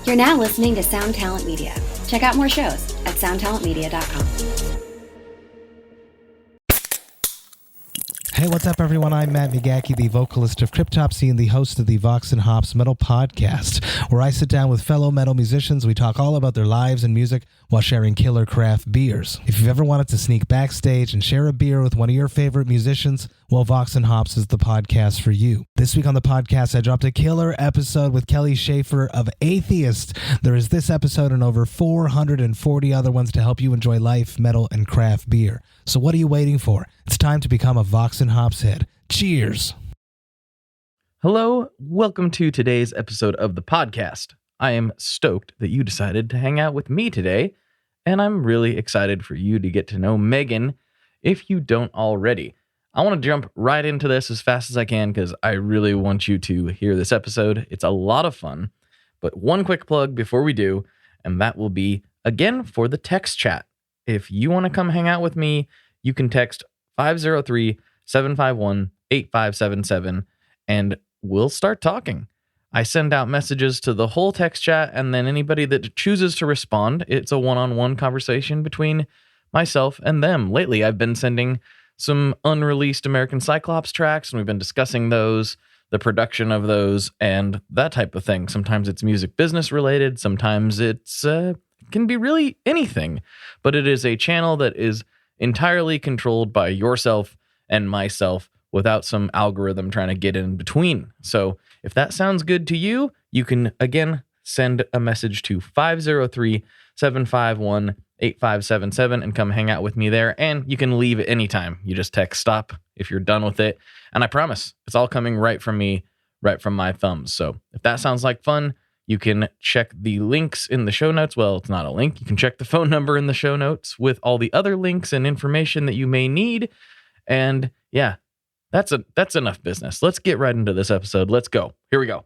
You're now listening to Sound Talent Media. Check out more shows at soundtalentmedia.com. Hey, what's up, everyone? I'm Matt McGackie, the vocalist of Cryptopsy and the host of the Vox and Hops Metal Podcast, where I sit down with fellow metal musicians. We talk all about their lives and music while sharing killer craft beers. If you've ever wanted to sneak backstage and share a beer with one of your favorite musicians, well, Vox and Hops is the podcast for you. This week on the podcast, I dropped a killer episode with Kelly Schaefer of Atheist. There is this episode and over 440 other ones to help you enjoy life, metal, and craft beer. So what are you waiting for? It's time to become a Vox and Hops head. Cheers! Hello, welcome to today's episode of the podcast. I am stoked that you decided to hang out with me today, and I'm really excited for you to get to know Megan if you don't already. I want to jump right into this as fast as I can because I really want you to hear this episode. It's a lot of fun, but one quick plug before we do, and that will be, again, for the text chat. If you want to come hang out with me, you can text 503-751-8577, and we'll start talking. I send out messages to the whole text chat, and then anybody that chooses to respond, it's a one-on-one conversation between myself and them. Lately, I've been sending some unreleased American Cyclops tracks, and we've been discussing those, the production of those, and that type of thing. Sometimes it's music business related, sometimes it's can be really anything, but it is a channel that is entirely controlled by yourself and myself without some algorithm trying to get in between. So if that sounds good to you, you can, again, send a message to 503-751-8577 and come hang out with me there. And you can leave at any time. You just text stop if you're done with it. And I promise it's all coming right from me, right from my thumbs. So if that sounds like fun, you can check the links in the show notes. Well, it's not a link. You can check the phone number in the show notes with all the other links and information that you may need. And yeah, that's enough business. Let's get right into this episode. Let's go. Here we go.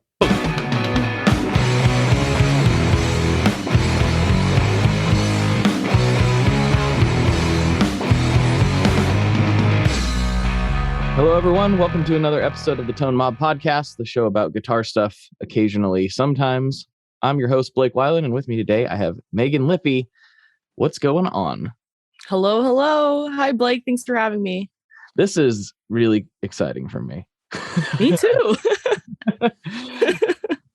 Hello, everyone. Welcome to another episode of the Tone Mob Podcast, the show about guitar stuff, occasionally, sometimes. I'm your host, Blake Weiland, and with me today, I have Megan Lippi. What's going on? Hello, hello. Hi, Blake. Thanks for having me. This is really exciting for me. Me too.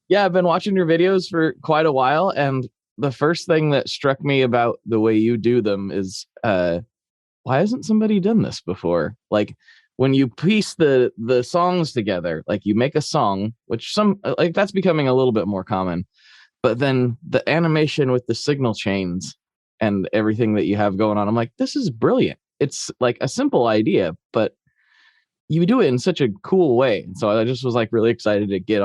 Yeah, I've been watching your videos for quite a while, and the first thing that struck me about the way you do them is, why hasn't somebody done this before? Like, when you piece the songs together, like you make a song, which that's becoming a little bit more common, but then the animation with the signal chains and everything that you have going on, I'm like, this is brilliant. It's like a simple idea, but you do it in such a cool way. And so I just was like really excited to get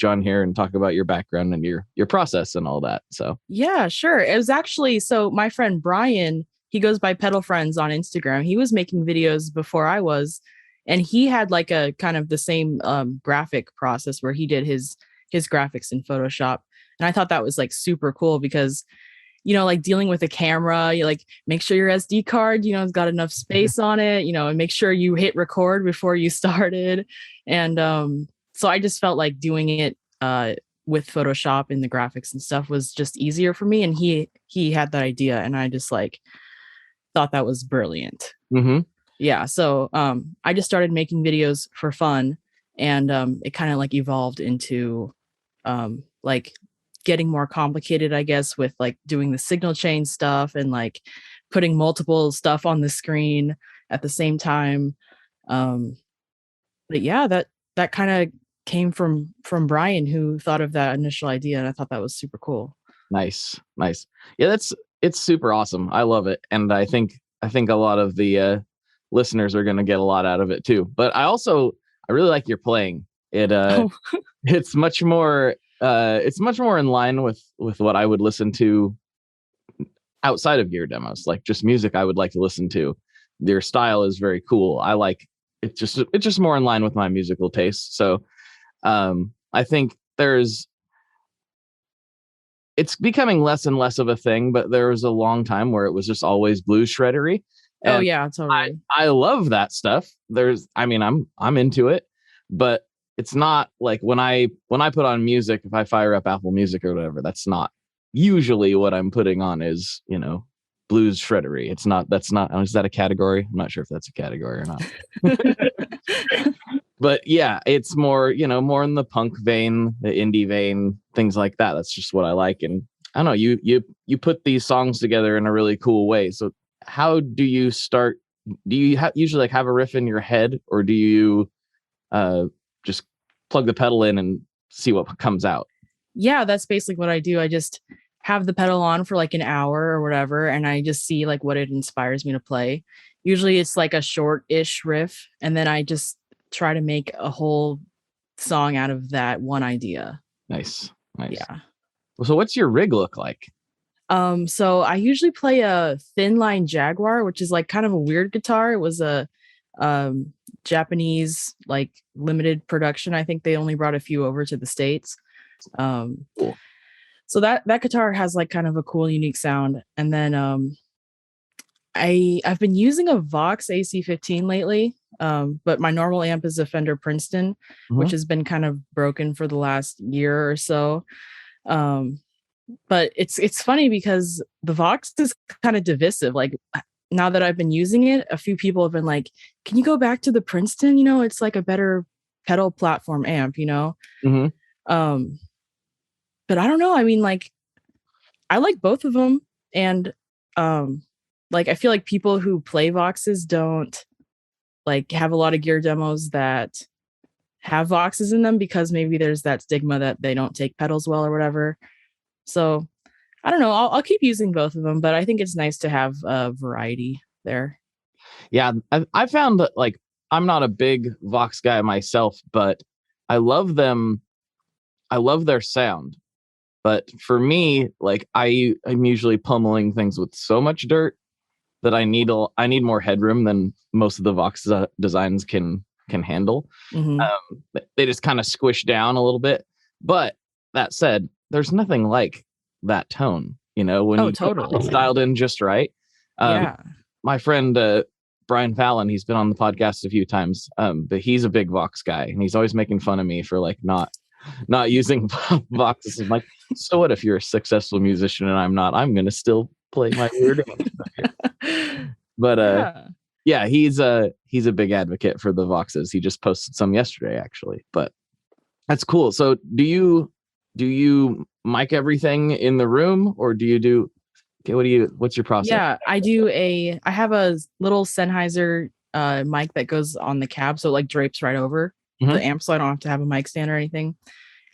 you on here and talk about your background and your process and all that. So yeah, sure. It was actually, so my friend Brian, he goes by Pedal Friends on Instagram. He was making videos before I was, and he had like a kind of the same graphic process where he did his graphics in Photoshop. And I thought that was like super cool because, you know, like dealing with a camera, you like make sure your SD card, you know, has got enough space on it, you know, and make sure you hit record before you started. And so I just felt like doing it with Photoshop and the graphics and stuff was just easier for me. And he had that idea, and I just like thought that was brilliant. Mm-hmm. Yeah. So I just started making videos for fun, and it kind of like evolved into like getting more complicated, I guess, with like doing the signal chain stuff and like putting multiple stuff on the screen at the same time. But yeah, that kind of came from Brian, who thought of that initial idea, and I thought that was super cool. Nice. Yeah, it's super awesome. I love it, and I think a lot of the listeners are going to get a lot out of it too. But I really like your playing. It's much more in line with what I would listen to outside of gear demos, like just music I would like to listen to. Your style is very cool. I like it. It's just more in line with my musical taste. So I think it's becoming less and less of a thing, but there was a long time where it was just always blues shreddery. Oh yeah, totally. I love that stuff. I'm into it, but it's not like when I put on music, if I fire up Apple Music or whatever, that's not usually what I'm putting on is, blues shreddery. Is that a category? I'm not sure if that's a category or not. But yeah, it's more, more in the punk vein, the indie vein, things like that. That's just what I like. And I don't know, you put these songs together in a really cool way. So how do you start? Do you usually like have a riff in your head, or do you just plug the pedal in and see what comes out? Yeah, that's basically what I do. I just have the pedal on for like an hour or whatever, and I just see like what it inspires me to play. Usually it's like a short-ish riff, and then I just try to make a whole song out of that one idea. Nice. Yeah. So what's your rig look like? So I usually play a thin line Jaguar, which is like kind of a weird guitar. It was a Japanese like limited production. I think they only brought a few over to the States. Cool. So that guitar has like kind of a cool, unique sound. And then I've been using a Vox AC15 lately, but my normal amp is a Fender Princeton, which has been kind of broken for the last year or so. But it's funny because the Vox is kind of divisive. Like now that I've been using it, a few people have been like, "Can you go back to the Princeton? It's like a better pedal platform amp, Mm-hmm. But I don't know. I mean, like, I like both of them, and like I feel like people who play Voxes don't like have a lot of gear demos that have Voxes in them because maybe there's that stigma that they don't take pedals well or whatever. So I don't know. I'll keep using both of them, but I think it's nice to have a variety there. Yeah, I found that like I'm not a big Vox guy myself, but I love them. I love their sound. But for me, like I'm usually pummeling things with so much dirt that I need more headroom than most of the Vox designs can handle. Mm-hmm. They just kind of squish down a little bit. But that said, there's nothing like that tone, when totally it's dialed in just right. Yeah. My friend Brian Fallon, he's been on the podcast a few times, but he's a big Vox guy, and he's always making fun of me for like not using Voxes. I'm like, so what if you're a successful musician and I'm not? I'm gonna still play my weird game. But yeah, he's a big advocate for the Voxes. He just posted some yesterday, actually. But that's cool. So do you mic everything in the room, or do you do? Okay, what's your process? Yeah, I have a little Sennheiser mic that goes on the cab, so it like drapes right over the amp, so I don't have to have a mic stand or anything.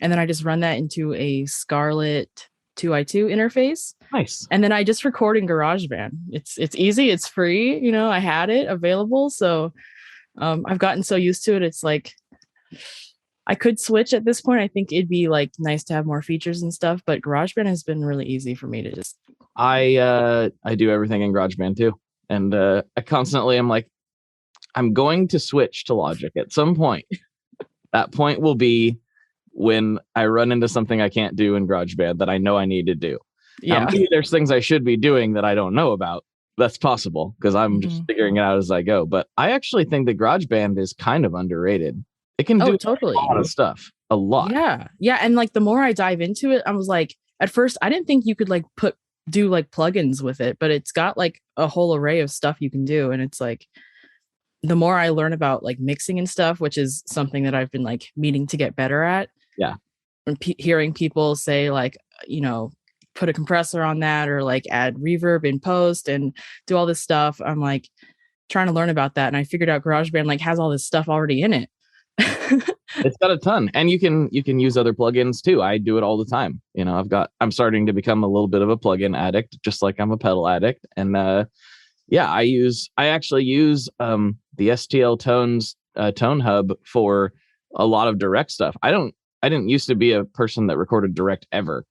And then I just run that into a Scarlett 2i2 interface. Nice. And then I just record in GarageBand. It's easy, it's free, I had it available, so I've gotten so used to it. It's like I could switch at this point. I think it'd be like nice to have more features and stuff, but GarageBand has been really easy for me to just. I do everything in GarageBand too, and I constantly am like, I'm going to switch to Logic at some point. That point will be when I run into something I can't do in GarageBand that I know I need to do. Yeah, maybe there's things I should be doing that I don't know about. That's possible because I'm just figuring it out as I go. But I actually think that GarageBand is kind of underrated. It can do totally a lot of stuff. A lot. Yeah. And like the more I dive into it, I was like, at first I didn't think you could like do like plugins with it, but it's got like a whole array of stuff you can do. And it's like, the more I learn about like mixing and stuff, which is something that I've been like meaning to get better at. Yeah. And hearing people say like, put a compressor on that or like add reverb in post and do all this stuff. I'm like trying to learn about that. And I figured out GarageBand like has all this stuff already in it. It's got a ton, and you can use other plugins too. I do it all the time. I'm starting to become a little bit of a plugin addict, just like I'm a pedal addict. And yeah, I actually use the STL Tones Tone Hub for a lot of direct stuff. I didn't used to be a person that recorded direct ever.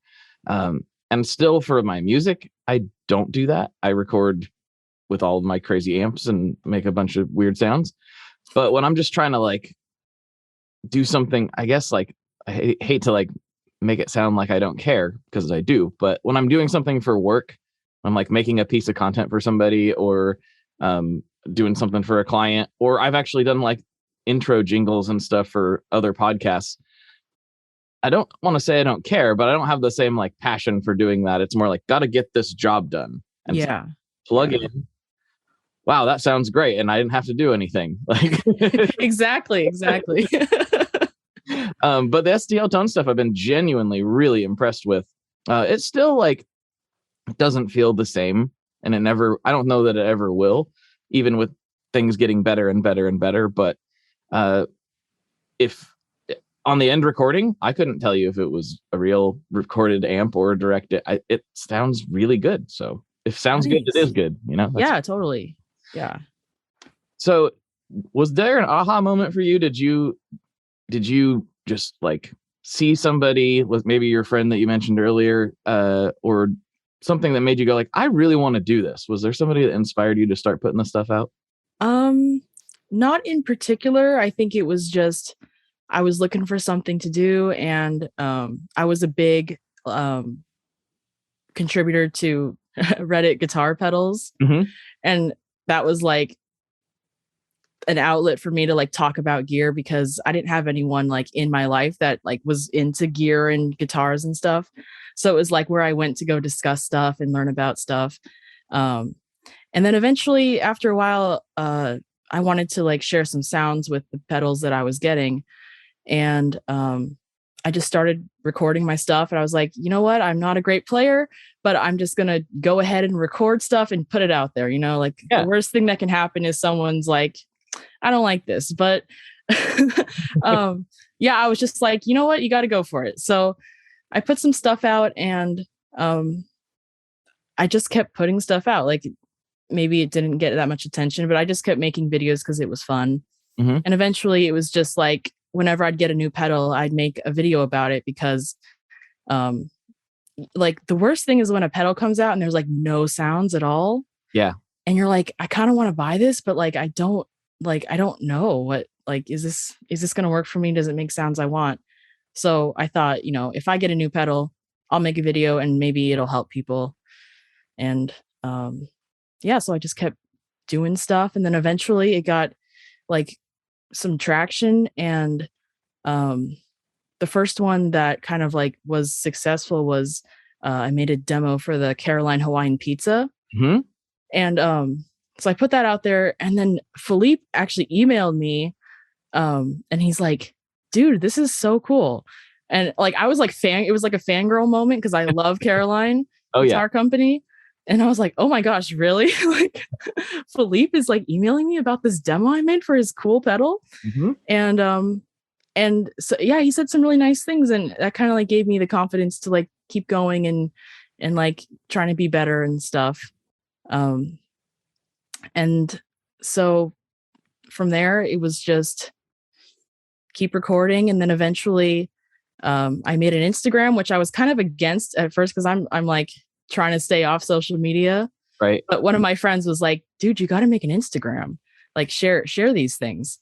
And still for my music, I don't do that. I record with all of my crazy amps and make a bunch of weird sounds. But when I'm just trying to like do something, I guess like I hate to like make it sound like I don't care because I do. But when I'm doing something for work, I'm like making a piece of content for somebody or doing something for a client, or I've actually done like intro jingles and stuff for other podcasts. I don't want to say I don't care, but I don't have the same like passion for doing that. It's more like, got to get this job done. And Yeah. Plug in. Wow, that sounds great. And I didn't have to do anything. Like Exactly. But the STL tone stuff I've been genuinely really impressed with. It's still like, it doesn't feel the same. And I don't know that it ever will, even with things getting better and better and better. But if on the end recording, I couldn't tell you if it was a real recorded amp or direct. It sounds really good. So if sounds good, it is good. You know? Yeah, totally. Yeah. So was there an aha moment for you? Did you just like see somebody with maybe your friend that you mentioned earlier, or something that made you go like, I really want to do this? Was there somebody that inspired you to start putting this stuff out? Not in particular. I think it was just, I was looking for something to do, and I was a big contributor to Reddit guitar pedals. Mm-hmm. And that was like an outlet for me to like talk about gear, because I didn't have anyone like in my life that like was into gear and guitars and stuff. So it was like where I went to go discuss stuff and learn about stuff. And then eventually after a while, I wanted to like share some sounds with the pedals that I was getting. And I just started recording my stuff, and I was like, you know what? I'm not a great player, but I'm just going to go ahead and record stuff and put it out there. You know, like the worst thing that can happen is someone's like, I don't like this, but yeah, I was just like, you know what? You got to go for it. So I put some stuff out, and I just kept putting stuff out. Like maybe it didn't get that much attention, but I just kept making videos because it was fun. Mm-hmm. And eventually it was just like, whenever I'd get a new pedal, I'd make a video about it, because like the worst thing is when a pedal comes out and there's like no sounds at all. Yeah. And you're like, I kind of want to buy this, but like I don't know what, like, is this going to work for me? Does it make sounds I want? So I thought, you know, if I get a new pedal, I'll make a video and maybe it'll help people. And yeah, so I just kept doing stuff, and then eventually it got like some traction. And the first one that kind of like was successful was I made a demo for the Caroline Hawaiian pizza. Mm-hmm. And so I put that out there, and then Philippe actually emailed me, and he's like, dude, this is so cool. And like I was like it was like a fangirl moment, because I love Caroline Guitar Company. And I was like, oh my gosh, really? Like Philippe is like emailing me about this demo I made for his cool pedal. Mm-hmm. And so yeah, he said some really nice things, and that kind of like gave me the confidence to like keep going and like trying to be better and stuff. And so from there it was just keep recording. And then eventually I made an Instagram, which I was kind of against at first, because I'm like trying to stay off social media. Right. But one of my friends was like, dude, you got to make an Instagram, like share these things.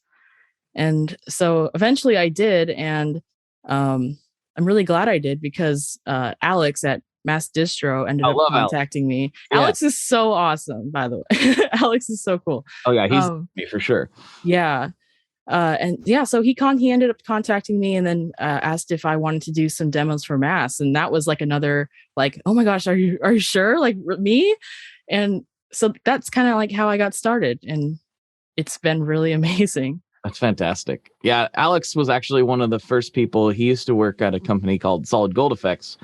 And so eventually I did. And I'm really glad I did, because Alex at Mass Distro ended up contacting me. Yeah. Alex is so awesome, by the way. Alex is so cool. Oh yeah, he's me for sure. Yeah. And yeah, so he ended up contacting me, and then asked if I wanted to do some demos for Mass. And that was like another like, oh my gosh, are you sure? Like me? And so that's kind of like how I got started, and it's been really amazing. That's fantastic. Yeah, Alex was actually one of the first people. He used to work at a company called Solid Gold Effects.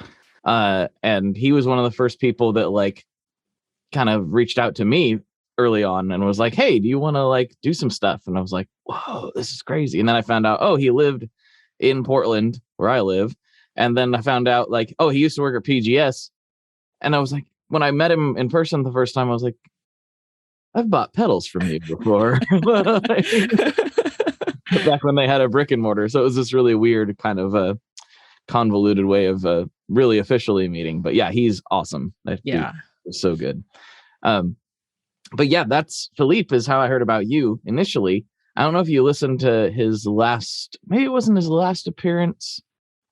And he was one of the first people that like kind of reached out to me early on and was like, hey, do you want to like do some stuff? And I was like, whoa, this is crazy. And then I found out, oh, he lived in Portland where I live. And then I found out like, oh, he used to work at PGS. And I was like, when I met him in person the first time, I was like, I've bought pedals from you before. Back when they had a brick and mortar. So it was this really weird kind of a convoluted way of really officially meeting. But yeah, he's awesome. Yeah, was so good. But yeah, that's Philippe is how I heard about you initially. I don't know if you listened to his last, maybe it wasn't his last appearance.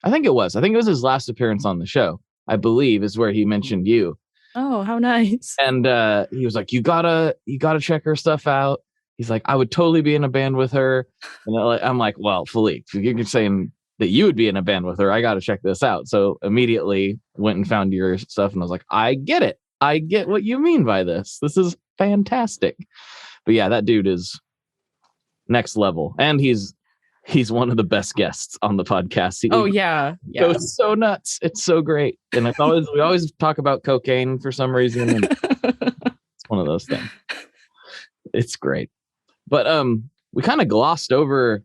I think it was his last appearance on the show, I believe, is where he mentioned you. Oh, how nice. And he was like, you gotta check her stuff out. he's like, I would totally be in a band with her. And I'm like, well, Philippe, if you're saying that you would be in a band with her, I got to check this out. So immediately went and found your stuff, and I was like, I get it. I get what you mean by this. This is fantastic. But yeah, that dude is next level, and he's one of the best guests on the podcast. Yeah. Goes so nuts. It's so great, and we always talk about cocaine for some reason, and it's one of those things. It's great. But we kind of glossed over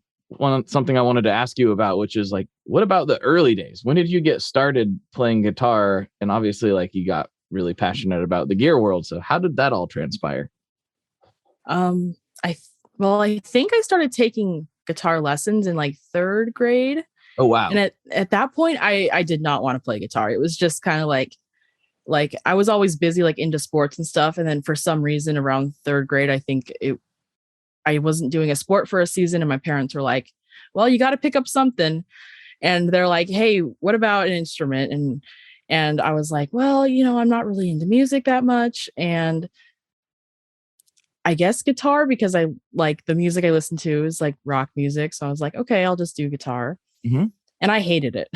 something I wanted to ask you about, which is like, what about the early days? When did you get started playing guitar? And obviously, like, you got really passionate about the gear world. So how did that all transpire? I think I started taking guitar lessons in like 3rd grade. Oh, wow. And at that point, I did not want to play guitar. It was just kind of like I was always busy, like into sports and stuff. And then for some reason around 3rd grade, I think I wasn't doing a sport for a season. And my parents were like, well, you got to pick up something. And they're like, hey, what about an instrument? And I was like, well, I'm not really into music that much. And I guess guitar, because I like the music I listen to is like rock music. So I was like, okay, I'll just do guitar. Mm-hmm. And I hated it.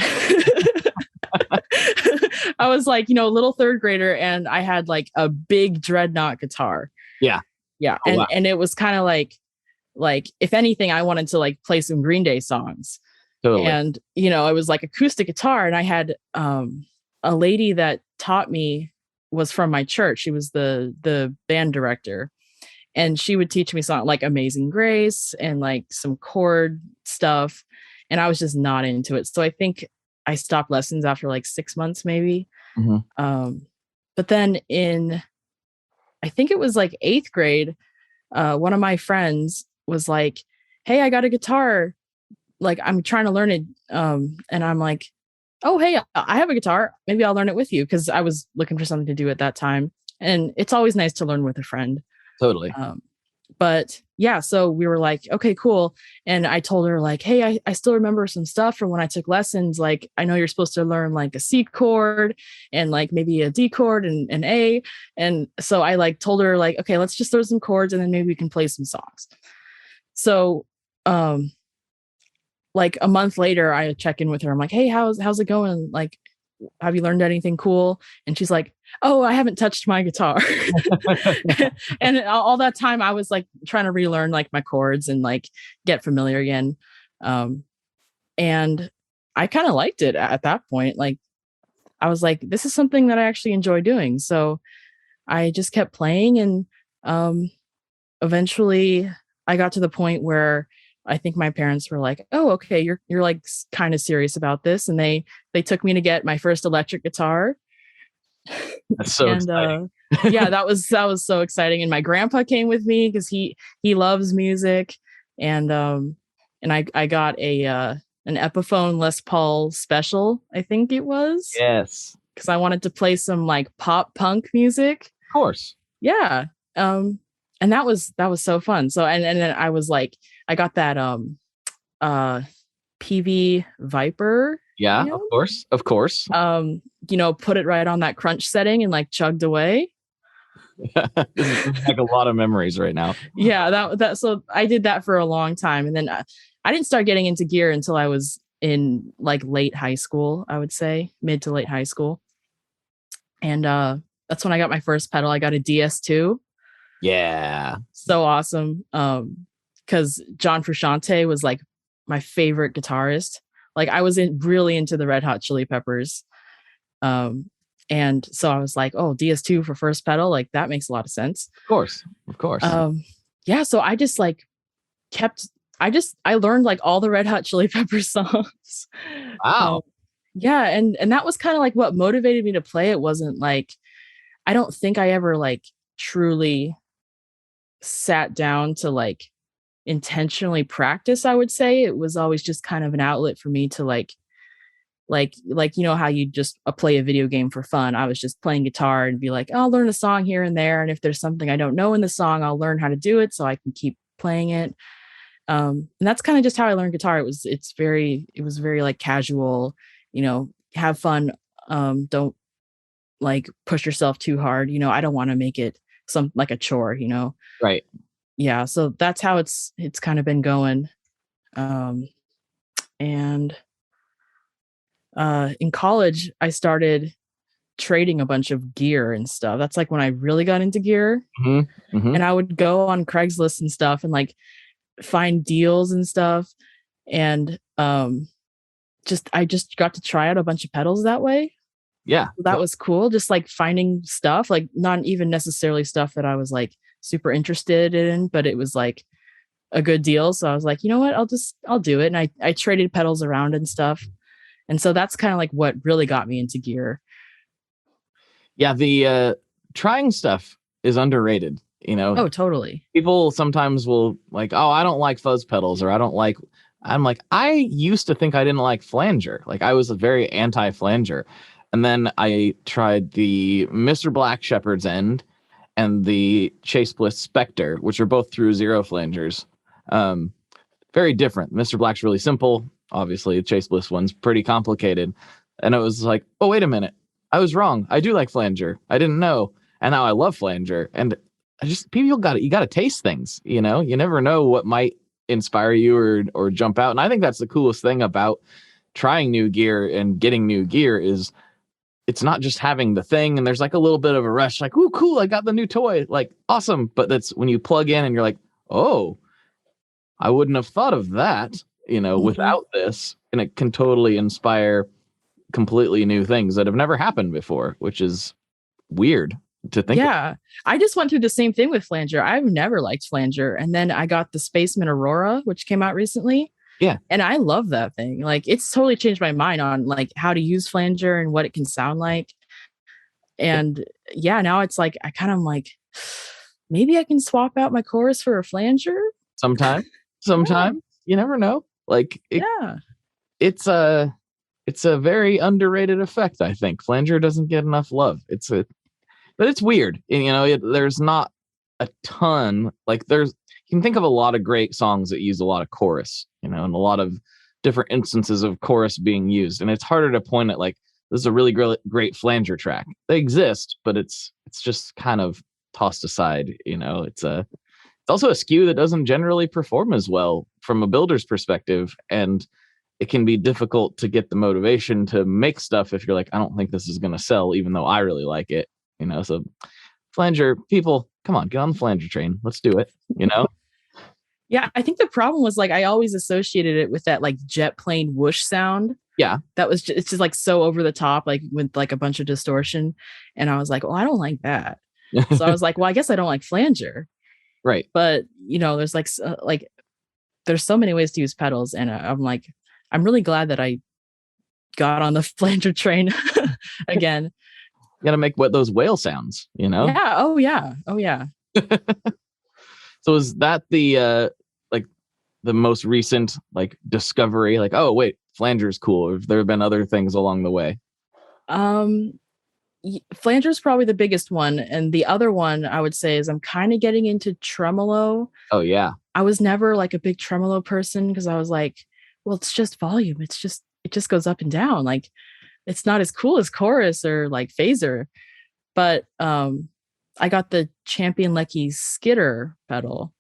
I was like, little 3rd grader, and I had like a big dreadnought guitar. Yeah. Yeah. Oh, wow. And it was kind of like if anything, I wanted to like play some Green Day songs. Totally. And it was like acoustic guitar, and I had a lady that taught me was from my church. She was the band director, and she would teach me songs like Amazing Grace and like some chord stuff, and I was just not into it. So I think I stopped lessons after like 6 months maybe. Mm-hmm. But then I think it was like 8th grade, one of my friends was like, hey, I got a guitar, like I'm trying to learn it. And I'm like, oh, hey, I have a guitar, maybe I'll learn it with you, because I was looking for something to do at that time, and it's always nice to learn with a friend. Totally. But yeah, so we were like, okay, cool. And I told her like, hey, I still remember some stuff from when I took lessons. Like, I know you're supposed to learn like a C chord and like maybe a D chord and an A. And so I like told her like, okay, let's just throw some chords and then maybe we can play some songs. So, like a month later, I check in with her. I'm like, hey, how's it going? Like, have you learned anything cool? And she's like, oh, I haven't touched my guitar. And all that time I was like trying to relearn like my chords and like get familiar again. And I kind of liked it at that point. Like, I was like, this is something that I actually enjoy doing. So I just kept playing, and eventually I got to the point where I think my parents were like, oh, okay, you're like kind of serious about this. And they took me to get my first electric guitar. That's so exciting. Yeah, that was so exciting. And my grandpa came with me because he loves music. And I got an Epiphone Les Paul Special, I think it was. Yes. Because I wanted to play some like pop punk music. Of course. Yeah. And that was so fun. So and then I was like, I got that PV Viper. Yeah, of course. Put it right on that crunch setting and like chugged away. This is like a lot of memories right now. Yeah, that so I did that for a long time, and then I didn't start getting into gear until I was in like late high school. I would say mid to late high school, and that's when I got my first pedal. I got a DS2. Yeah, so awesome. Because John Frusciante was like my favorite guitarist. Like, I was really into the Red Hot Chili Peppers. And so I was like, oh, DS2 for first pedal, like that makes a lot of sense. Of course. Yeah, so I just like I learned like all the Red Hot Chili Peppers songs. Wow. Yeah, and that was kind of like what motivated me to play. It wasn't like, I don't think I ever like truly sat down to like intentionally practice. I would say it was always just kind of an outlet for me to like how you just play a video game for fun. I was just playing guitar and be like, I'll learn a song here and there, and if there's something I don't know in the song, I'll learn how to do it so I can keep playing it. And that's kind of just how I learned guitar. It was very like casual, have fun. Don't like push yourself too hard. I don't want to make it some like a chore, Right. yeah, so that's how it's kind of been going. Um, and in college, I started trading a bunch of gear and stuff. That's like when I really got into gear. Mm-hmm. And I would go on Craigslist and stuff and like find deals and stuff. And I just got to try out a bunch of pedals that way. Yeah. That was cool. Just like finding stuff, like not even necessarily stuff that I was like super interested in, but it was like a good deal. So I was like, you know what, I'll do it. And I traded pedals around and stuff. And so that's kind of like what really got me into gear. Yeah, the trying stuff is underrated. Oh, totally. People sometimes will like, oh, I don't like fuzz pedals, or I'm like, I used to think I didn't like flanger. Like I was a very anti-flanger. And then I tried the Mr. Black Shepherd's End and the Chase Bliss Spectre, which are both through zero flangers. Very different. Mr. Black's really simple. Obviously, the Chase Bliss one's pretty complicated. And it was like, oh, wait a minute. I was wrong. I do like flanger. I didn't know. And now I love flanger. And you got to taste things, you never know what might inspire you or jump out. And I think that's the coolest thing about trying new gear and getting new gear is it's not just having the thing and there's like a little bit of a rush, like, ooh, cool, I got the new toy, like awesome. But that's when you plug in and you're like, oh, I wouldn't have thought of that, without this. And it can totally inspire completely new things that have never happened before, which is weird to think. Yeah. I just went through the same thing with flanger. I've never liked flanger. And then I got the Spaceman Aurora, which came out recently. Yeah. And I love that thing. Like it's totally changed my mind on like how to use flanger and what it can sound like. And yeah, now it's like I kind of like maybe I can swap out my chorus for a flanger sometime. Yeah. You never know. Like it's a very underrated effect. I think flanger doesn't get enough love. But it's weird. There's not a ton. Like you can think of a lot of great songs that use a lot of chorus, and a lot of different instances of chorus being used. And it's harder to point at like, this is a really great flanger track. They exist, but it's just kind of tossed aside. It's also a SKU that doesn't generally perform as well from a builder's perspective. And it can be difficult to get the motivation to make stuff if you're like, I don't think this is going to sell, even though I really like it. So flanger people, come on, get on the flanger train. Let's do it. Yeah, I think the problem was like I always associated it with that like jet plane whoosh sound. Yeah, it's just like so over the top, like with like a bunch of distortion. And I was like, oh, I don't like that. So I was like, well, I guess I don't like flanger. Right. But there's like there's so many ways to use pedals, and I'm like, I'm really glad that I got on the flanger train again. You got to make what those whale sounds, Yeah. Oh yeah. So is that the the most recent like discovery? Like, oh wait, flanger's cool. Have there been other things along the way? Flanger's probably the biggest one, and the other one I would say is I'm kind of getting into tremolo. Oh yeah. I was never like a big tremolo person because I was like, well, it's just volume. It just goes up and down. Like it's not as cool as chorus or like phaser. But I got the Champion Lecky Skitter pedal,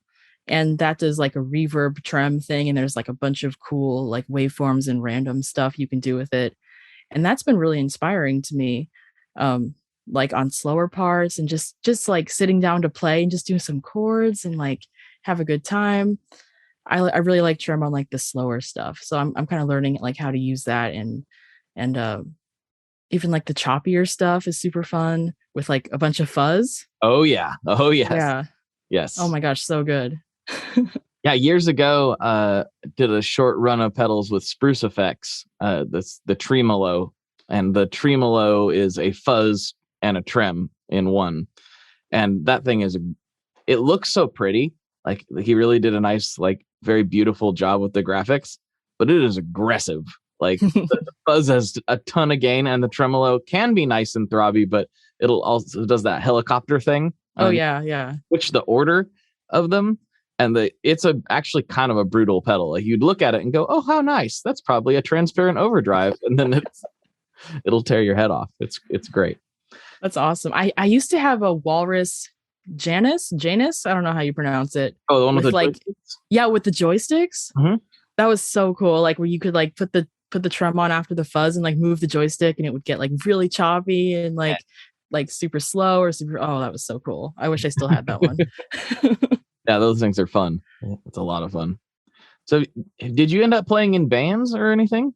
and that does like a reverb trem thing. And there's like a bunch of cool like waveforms and random stuff you can do with it. And that's been really inspiring to me. Like on slower parts and just like sitting down to play and just do some chords and like have a good time. I really like trem on like the slower stuff. So I'm kind of learning like how to use that and even like the choppier stuff is super fun with like a bunch of fuzz. Oh yeah. Oh yes. Yeah. Yes. Oh my gosh, so good. Yeah, years ago, did a short run of pedals with Spruce Effects. That's the tremolo, and the tremolo is a fuzz and a trem in one. And that thing it looks so pretty. Like he really did a nice, like very beautiful job with the graphics, but it is aggressive. Like the fuzz has a ton of gain, and the tremolo can be nice and throbby, but it'll also does that helicopter thing. Oh yeah. Which the order of them. And it's actually kind of a brutal pedal. Like you'd look at it and go, "Oh, how nice! That's probably a transparent overdrive," and then it'll tear your head off. It's great. That's awesome. I used to have a Walrus Janus. I don't know how you pronounce it. Oh, the one with the like joysticks? Yeah, with the joysticks. Mhm. That was so cool. Like where you could like put the trim on after the fuzz and like move the joystick and it would get like really choppy and like super slow or super. Oh, that was so cool. I wish I still had that one. Yeah, those things are fun. It's a lot of fun. So did you end up playing in bands or anything?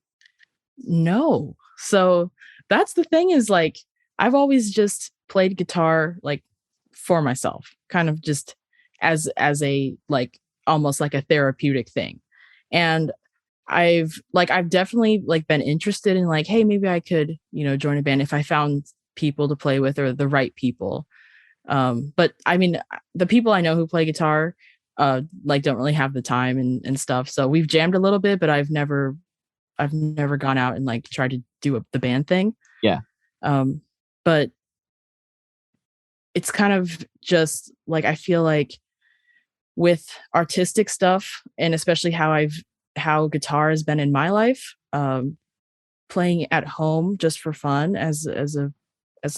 No. So that's the thing is like I've always just played guitar like for myself, kind of just as a like almost like a therapeutic thing. And I've definitely like been interested in like, hey, maybe I could, join a band if I found people to play with or the right people. But I mean, the people I know who play guitar, like don't really have the time and stuff. So we've jammed a little bit, but I've never gone out and like tried to do the band thing. Yeah. But it's kind of just like, I feel like with artistic stuff and especially how guitar has been in my life, playing at home just for fun as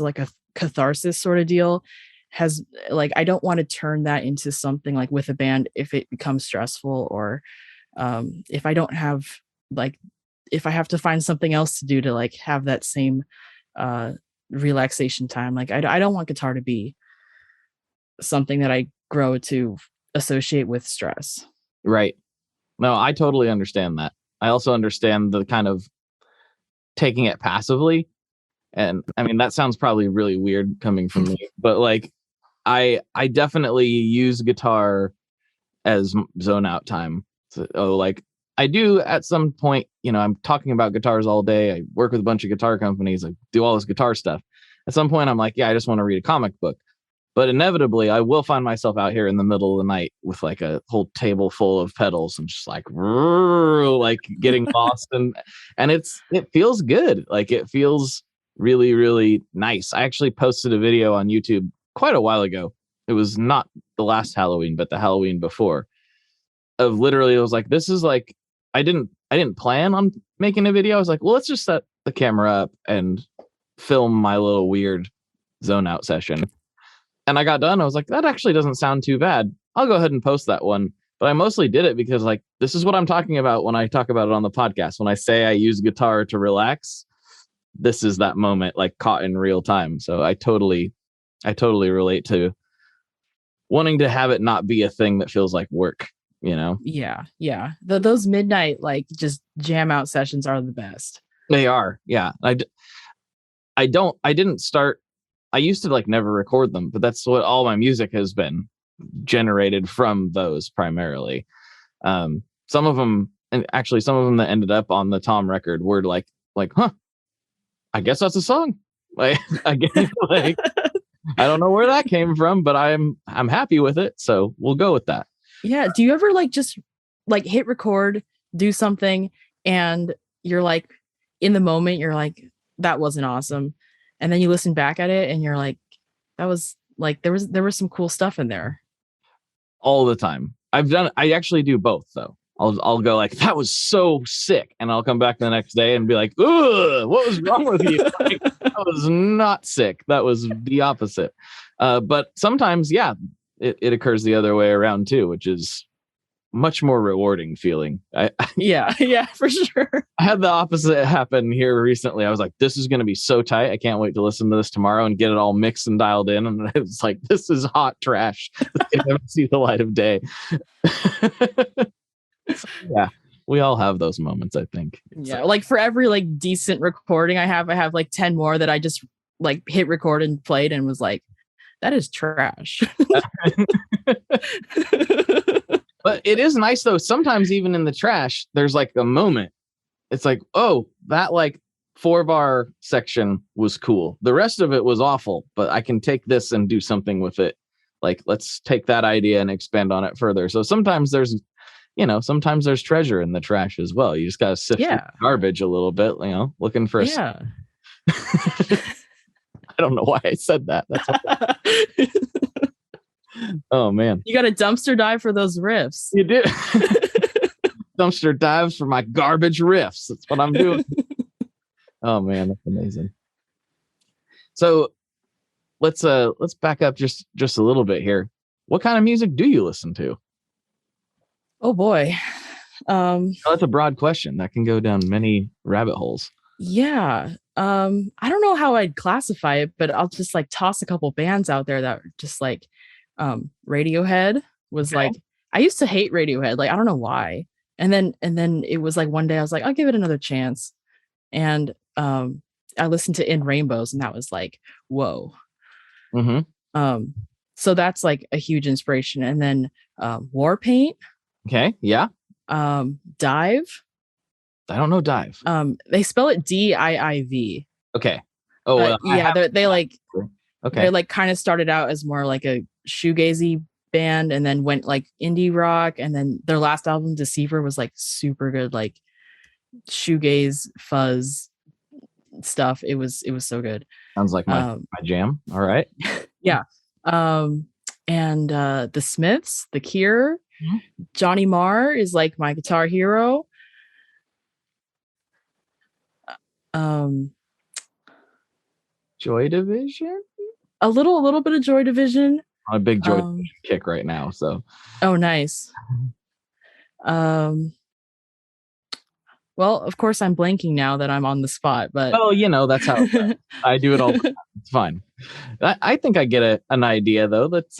like a catharsis sort of deal has like, I don't want to turn that into something like with a band if it becomes stressful or if I don't have like, if I have to find something else to do to like have that same relaxation time. Like I don't want guitar to be something that I grow to associate with stress. Right. No, I totally understand that. I also understand the kind of taking it passively. And I mean, that sounds probably really weird coming from me, but like, I definitely use guitar as zone out time. So, like I do at some point, I'm talking about guitars all day. I work with a bunch of guitar companies. I do all this guitar stuff. At some point, I'm like, yeah, I just want to read a comic book. But inevitably, I will find myself out here in the middle of the night with like a whole table full of pedals and just like getting lost. And it feels good. Like it feels really, really nice. I actually posted a video on YouTube quite a while ago. It was not the last Halloween, but the Halloween before. Of literally, it was like, this is like, I didn't plan on making a video. I was like, well, let's just set the camera up and film my little weird zone out session. And I got done. I was like, that actually doesn't sound too bad. I'll go ahead and post that one. But I mostly did it because like, this is what I'm talking about when I talk about it on the podcast. When I say I use guitar to relax, this is that moment like caught in real time. So I totally relate to wanting to have it not be a thing that feels like work, Yeah. Those midnight like just jam out sessions are the best. They are. Yeah. I used to like never record them, but that's what all my music has been generated from those primarily. Some of them that ended up on the Tom record were like, huh, I guess that's a song. Like, I guess like, I don't know where that came from, but I'm happy with it. So we'll go with that. Yeah. Do you ever like just like hit record, do something, and you're like in the moment, you're like, that wasn't awesome. And then you listen back at it and you're like, that was like, there was some cool stuff in there. All the time. I actually do both though. I'll go like, that was so sick. And I'll come back the next day and be like, ugh, what was wrong with you? Like, that was not sick. That was the opposite. But sometimes, yeah, it occurs the other way around too, which is much more rewarding feeling. Yeah, for sure. I had the opposite happen here recently. I was like, this is going to be so tight. I can't wait to listen to this tomorrow and get it all mixed and dialed in. And it was like, this is hot trash. It never see the light of day. So, yeah, we all have those moments, I think. Yeah, like for every like decent recording I have like 10 more that I just like hit record and played and was like, that is trash. But it is nice though. Sometimes even in the trash, there's like a moment. It's like, oh, that like 4-bar section was cool. The rest of it was awful, but I can take this and do something with it. Like, let's take that idea and expand on it further. So sometimes there's treasure in the trash as well. You just got to sift through garbage a little bit, looking for yeah. I don't know why I said that. That's oh man, you got a dumpster dive for those riffs. You do. Dumpster dives for my garbage riffs. That's what I'm doing. Oh man, that's amazing. So let's back up just a little bit here. What kind of music do you listen to? Oh boy. That's a broad question that can go down many rabbit holes. Yeah. I don't know how I'd classify it, but I'll just like toss a couple bands out there that are just like Radiohead was Okay. like, I used to hate Radiohead. Like, I don't know why. And then it was like one day I was like, I'll give it another chance. And I listened to In Rainbows, and that was like, whoa. Mm-hmm. So that's like a huge inspiration. And then Warpaint. Okay. Yeah. Dive. I don't know Dive. They spell it DIIV. Okay. Oh, well, yeah, they like okay. They like kind of started out as more like a shoegazy band, and then went like indie rock, and then their last album Deceiver was like super good, like shoegaze fuzz stuff. It was so good. Sounds like my jam. All right. Yeah. And the Smiths, The Cure, mm-hmm. Johnny Marr is like my guitar hero. Joy Division? A little bit of Joy Division. I'm a big Joy Division kick right now, so. Oh, nice. Well, of course I'm blanking now that I'm on the spot, but that's how I do it all. It's fine. I think I get an idea though. That's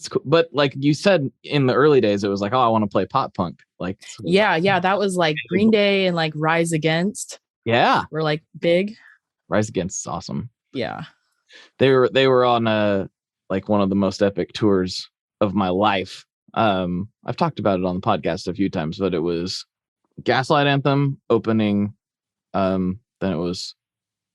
cool. But like you said in the early days, it was like, oh, I want to play pop punk. Like, yeah, that was like Green Day and like Rise Against. Yeah, were like big. Rise Against is awesome. Yeah, they were on like one of the most epic tours of my life. I've talked about it on the podcast a few times, but it was Gaslight Anthem opening. Then it was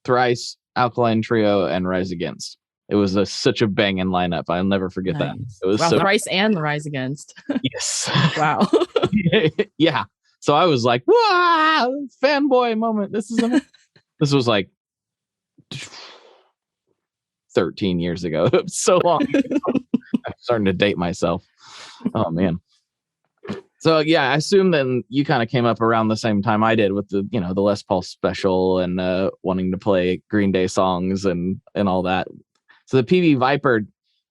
Thrice, Alkaline Trio, and Rise Against. It was such a banging lineup. I'll never forget that. It was Thrice and the Rise Against. Yes. Wow. Yeah. So I was like, wow, fanboy moment. This this was like 13 years ago. It was so long ago. I'm starting to date myself. Oh man. So yeah, I assume then you kind of came up around the same time I did with the the Les Paul special and wanting to play Green Day songs and all that. So the PV Viper,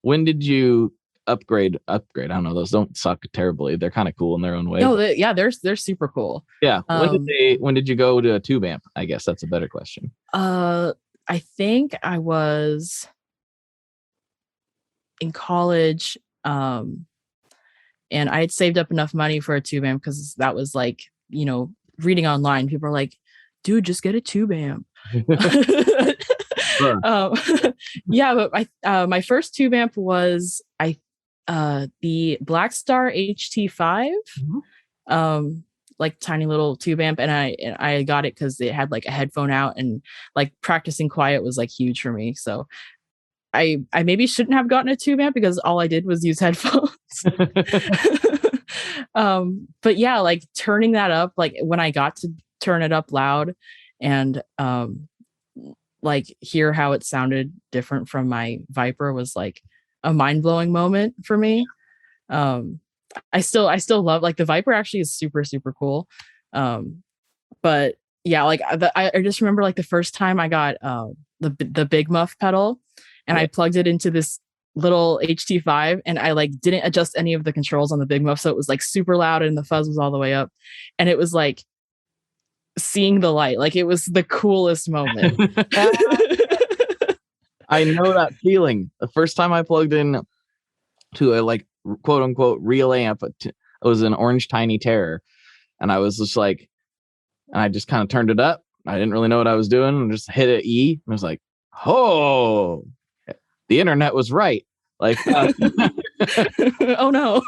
when did you upgrade? I don't know. Those don't suck terribly. They're kind of cool in their own way. No, they're super cool. Yeah. When did you go to a tube amp? I guess that's a better question. I think I was in college, and I had saved up enough money for a tube amp because that was like, reading online, people are like, dude, just get a tube amp. Sure. Yeah, but my first tube amp was the Black Star HT5, like tiny little tube amp, and I got it because it had like a headphone out, and like practicing quiet was like huge for me. So I maybe shouldn't have gotten a tube amp because all I did was use headphones. But yeah, like turning that up, like when I got to turn it up loud and like hear how it sounded different from my Viper was like a mind-blowing moment for me. I still love, like, the Viper actually is super, super cool. But yeah, like I just remember like the first time I got the Big Muff pedal, and I plugged it into this little HT5, and I like didn't adjust any of the controls on the Big Muff, so it was like super loud and the fuzz was all the way up, and it was like seeing the light. Like, it was the coolest moment. I know that feeling. The first time I plugged in to a like quote unquote real amp, it was an Orange Tiny Terror, and I was just like, and I just kind of turned it up. I didn't really know what I was doing, and just hit an E. And I was like, oh, the internet was right. Like, oh no,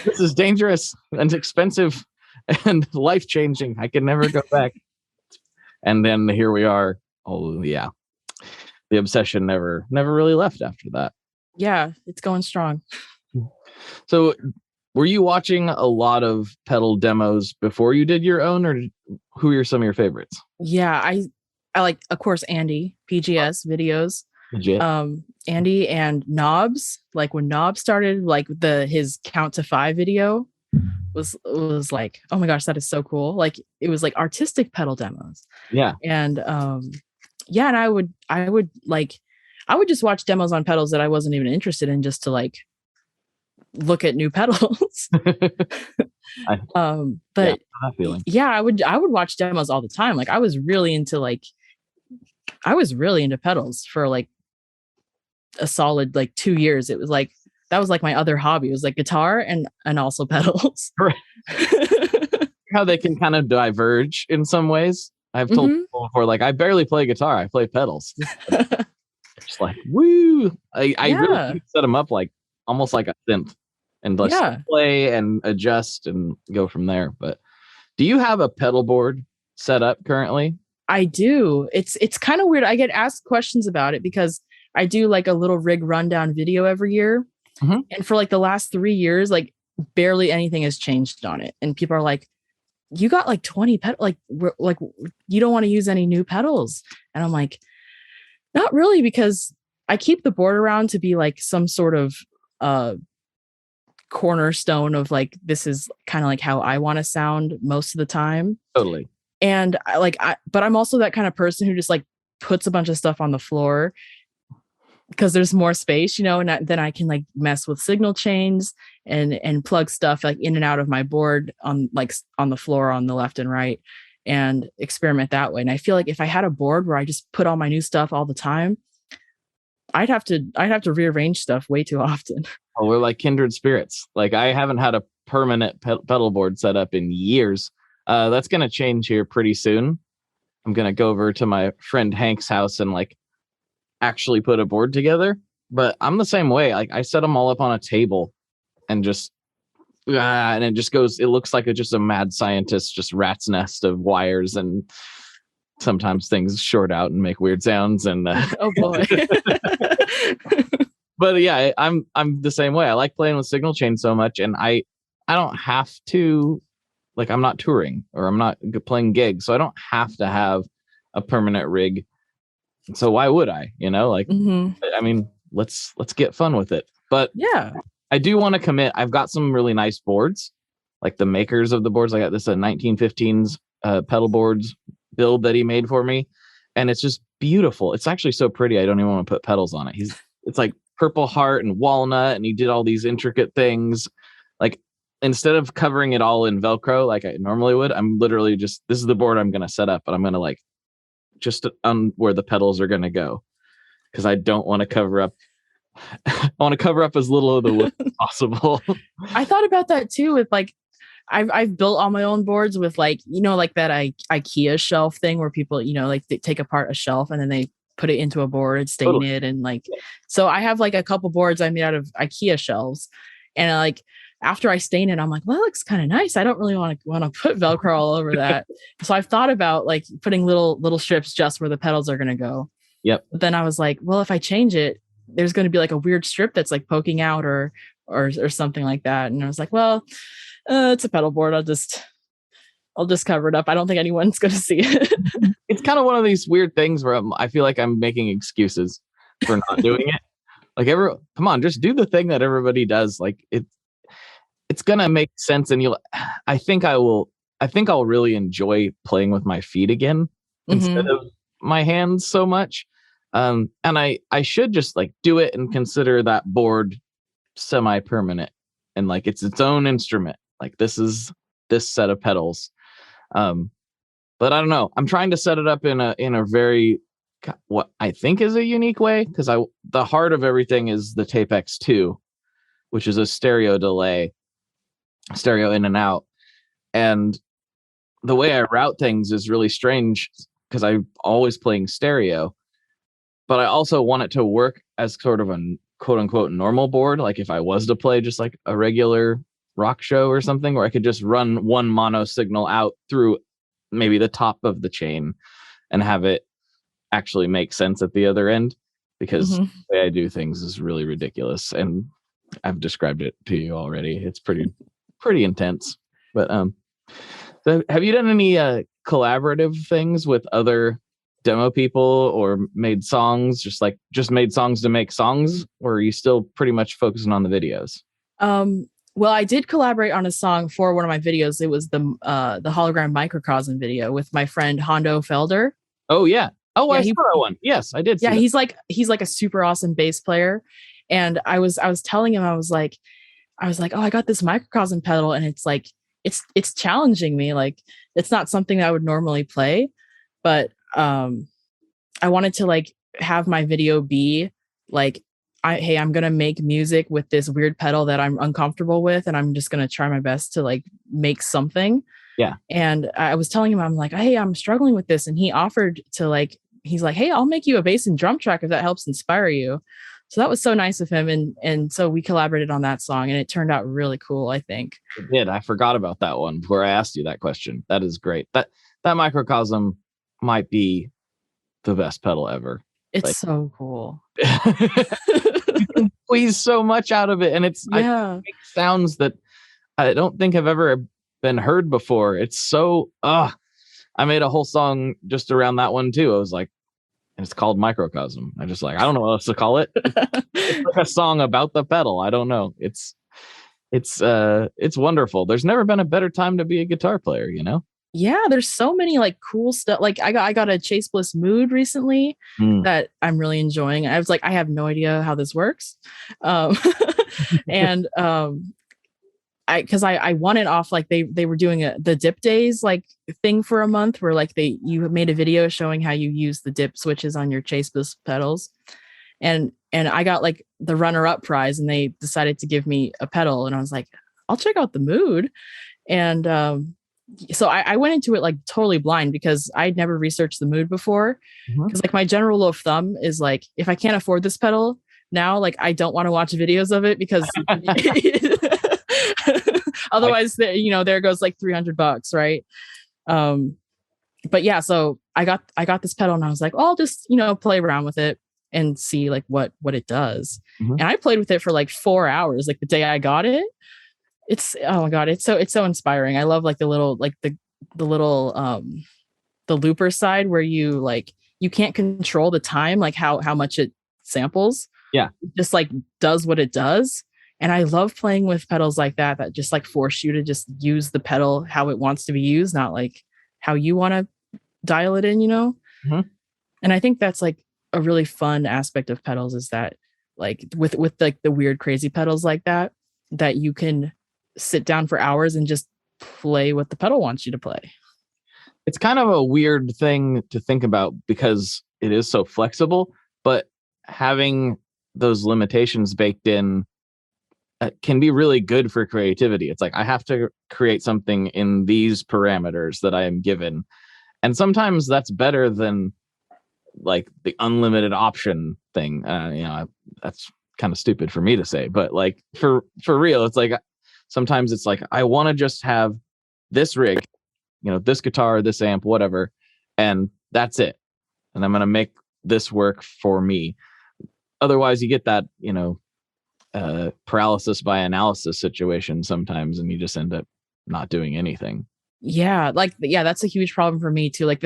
this is dangerous and expensive and life changing. I can never go back. And then here we are. Oh yeah, the obsession never really left after that. Yeah, it's going strong. So, were you watching a lot of pedal demos before you did your own, or who are some of your favorites? Yeah, I like, of course, Andy PGS videos. Legit. Andy and Knobs. Like when Knobs started, like his Count to 5 video was like, oh my gosh, that is so cool. Like, it was like artistic pedal demos. Yeah. And yeah, and I would like I would just watch demos on pedals that I wasn't even interested in, just to like look at new pedals. But that feeling. yeah, I would watch demos all the time. Like I was really into pedals for like a solid like 2 years. It was like that was like my other hobby. It was like guitar and also pedals. Right. How they can kind of diverge in some ways. I've told people before, like I barely play guitar. I play pedals. Just like woo! I really set them up like almost like a synth, and let's play and adjust and go from there. But do you have a pedal board set up currently? I do. It's kind of weird. I get asked questions about it because I do like a little rig rundown video every year. And for like the last 3 years, like barely anything has changed on it. And people are like, you got like 20 pedals, like you don't want to use any new pedals. And I'm like, not really, because I keep the board around to be like some sort of cornerstone of like, this is kind of like how I want to sound most of the time. Totally. And but I'm also that kind of person who just like puts a bunch of stuff on the floor because there's more space, and then I can like mess with signal chains and plug stuff like in and out of my board on the floor on the left and right and experiment that way. And I feel like if I had a board where I just put all my new stuff all the time, I'd have to rearrange stuff way too often. Oh, we're like kindred spirits. Like I haven't had a permanent pedal board set up in years. That's going to change here pretty soon. I'm going to go over to my friend Hank's house and like actually put a board together. But I'm the same way. Like I set them all up on a table and just and it just goes. It looks like just a mad scientist, just rat's nest of wires, and sometimes things short out and make weird sounds. And oh boy. But yeah, I'm the same way. I like playing with signal chain so much, and I don't have to. Like I'm not touring or I'm not playing gigs, so I don't have to have a permanent rig. So why would I? I mean, let's get fun with it. But yeah, I do want to commit. I've got some really nice boards, like the makers of the boards. I got this 1915s pedal boards build that he made for me, and it's just beautiful. It's actually so pretty. I don't even want to put pedals on it. It's like purple heart and walnut, and he did all these intricate things. Like instead of covering it all in Velcro like I normally would, I'm literally this is the board I'm going to set up, but I'm going to like just on where the pedals are going to go, because I don't want to cover up. I want to cover up as little of the wood as possible. I thought about that too. With like, I've built all my own boards with like, like that IKEA shelf thing where people, like they take apart a shelf and then they put it into a board, stain it, and like, so I have like a couple boards I made out of IKEA shelves, and like after I stain it, I'm like, well, that looks kind of nice. I don't really want to put Velcro all over that. So I've thought about like putting little strips just where the pedals are going to go. Yep. But then I was like, well, if I change it, there's going to be like a weird strip that's like poking out or something like that. And I was like, well, it's a pedal board. I'll just cover it up. I don't think anyone's going to see it. It's kind of one of these weird things where I feel like I'm making excuses for not doing it. Like come on, just do the thing that everybody does. Like it's gonna make sense, and I think I'll really enjoy playing with my feet again instead of my hands so much. And I should just like do it and consider that board semi-permanent, and like it's its own instrument. Like this is this set of pedals. But I don't know. I'm trying to set it up in a very what I think is a unique way, because the heart of everything is the Tape X2, which is a stereo delay. Stereo in and out, and the way I route things is really strange because I'm always playing stereo, but I also want it to work as sort of a quote unquote normal board. Like if I was to play just like a regular rock show or something, where I could just run one mono signal out through maybe the top of the chain and have it actually make sense at the other end, because the way I do things is really ridiculous, and I've described it to you already. It's pretty intense. But so have you done any collaborative things with other demo people, or made songs just made songs to make songs, or are you still pretty much focusing on the videos? Well, I did collaborate on a song for one of my videos. It was the hologram microcosm video with my friend Hondo Felder. Oh yeah, Oh, Yeah, I saw that one. Yes, I did. Yeah, See that. he's like a super awesome bass player. And I was telling him, I was like, oh, I got this microcosm pedal, and it's like it's challenging me. Like, it's not something I would normally play, but I wanted to like have my video be like, hey, I'm gonna make music with this weird pedal that I'm uncomfortable with, and I'm just gonna try my best to like make something. Yeah. And I was telling him, I'm like, hey, I'm struggling with this, and he offered to like, he's like, hey, I'll make you a bass and drum track if that helps inspire you. So that was so nice of him, and so we collaborated on that song, and it turned out really cool, I think. It did. I forgot about that one before I asked you that question. That is great. That microcosm might be the best pedal ever. It's Like, so cool. you can squeeze so much out of it, and it makes sounds that I don't think have ever been heard before. It's so I made a whole song just around that one too. I was like, and it's called Microcosm. I just like, I don't know what else to call it. It's like a song about the pedal. I don't know. It's wonderful. There's never been a better time to be a guitar player, you know? Yeah, there's so many like cool stuff. Like I got a Chase Bliss mood recently that I'm really enjoying. I was like, I have no idea how this works. And I won it off, like they were doing the dip days like thing for a month, where like you made a video showing how you use the dip switches on your Chase Bliss pedals, and I got like the runner-up prize, and they decided to give me a pedal, and I was like, I'll check out the mood. And so I went into it like totally blind, because I'd never researched the mood before, because like my general rule of thumb is like, if I can't afford this pedal now, like I don't want to watch videos of it, because otherwise, there goes like $300, right? But yeah, so I got this pedal, and I was like, well, I'll just play around with it and see like what it does. And I played with it for like 4 hours, like the day I got it. It's, oh my god, it's so inspiring. I love like the little the looper side, where you can't control the time, like how much it samples. Yeah, it just like does what it does. And I love playing with pedals like that just like force you to just use the pedal how it wants to be used, not like how you want to dial it in, And I think that's like a really fun aspect of pedals, is that like with like the weird crazy pedals like that you can sit down for hours and just play what the pedal wants you to play. It's kind of a weird thing to think about, because it is so flexible, but having those limitations baked in can be really good for creativity. It's like, I have to create something in these parameters that I am given. And sometimes that's better than like the unlimited option thing. That's kind of stupid for me to say, but like for real, it's like, sometimes it's like, I want to just have this rig, this guitar, this amp, whatever, and that's it. And I'm going to make this work for me. Otherwise, you get that, paralysis by analysis situation sometimes, and you just end up not doing anything. Yeah, that's a huge problem for me too. Like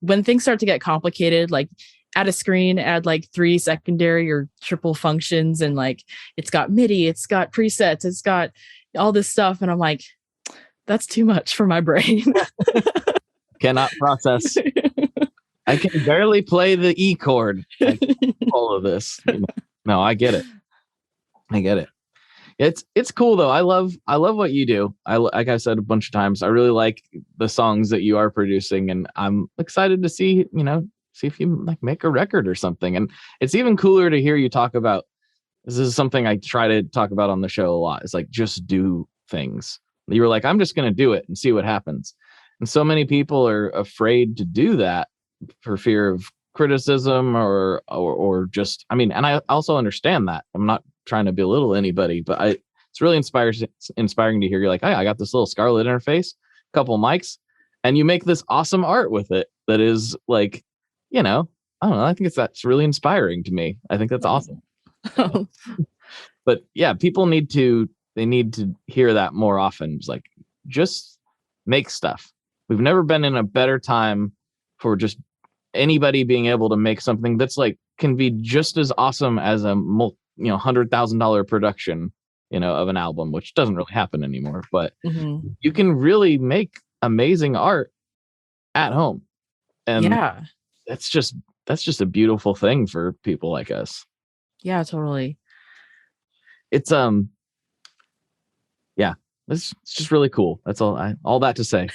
when things start to get complicated, like add a screen, add like 3 secondary or triple functions, and like it's got MIDI, it's got presets, it's got all this stuff, and I'm like, that's too much for my brain. Cannot process. I can barely play the E chord. All of this. No, I get it. It's cool though. I love what you do. Like I said a bunch of times, I really like the songs that you are producing, and I'm excited to see if you like make a record or something. And it's even cooler to hear you talk about, this is something I try to talk about on the show a lot. It's like, just do things. You were like, I'm just going to do it and see what happens. And so many people are afraid to do that for fear of criticism or just, and I also understand that. I'm not trying to belittle anybody, but it's really inspiring to hear you're like, hey, I got this little Scarlett interface, couple mics, and you make this awesome art with it that is like, I don't know, I think that's really inspiring to me. I think that's awesome. But yeah, people need to hear that more often. It's like, just make stuff. We've never been in a better time for just anybody being able to make something that's like can be just as awesome as a $100,000 production of an album, which doesn't really happen anymore. But you can really make amazing art at home. And Yeah. that's just a beautiful thing for people like us. Yeah, totally. It's yeah, it's just really cool. That's all that to say.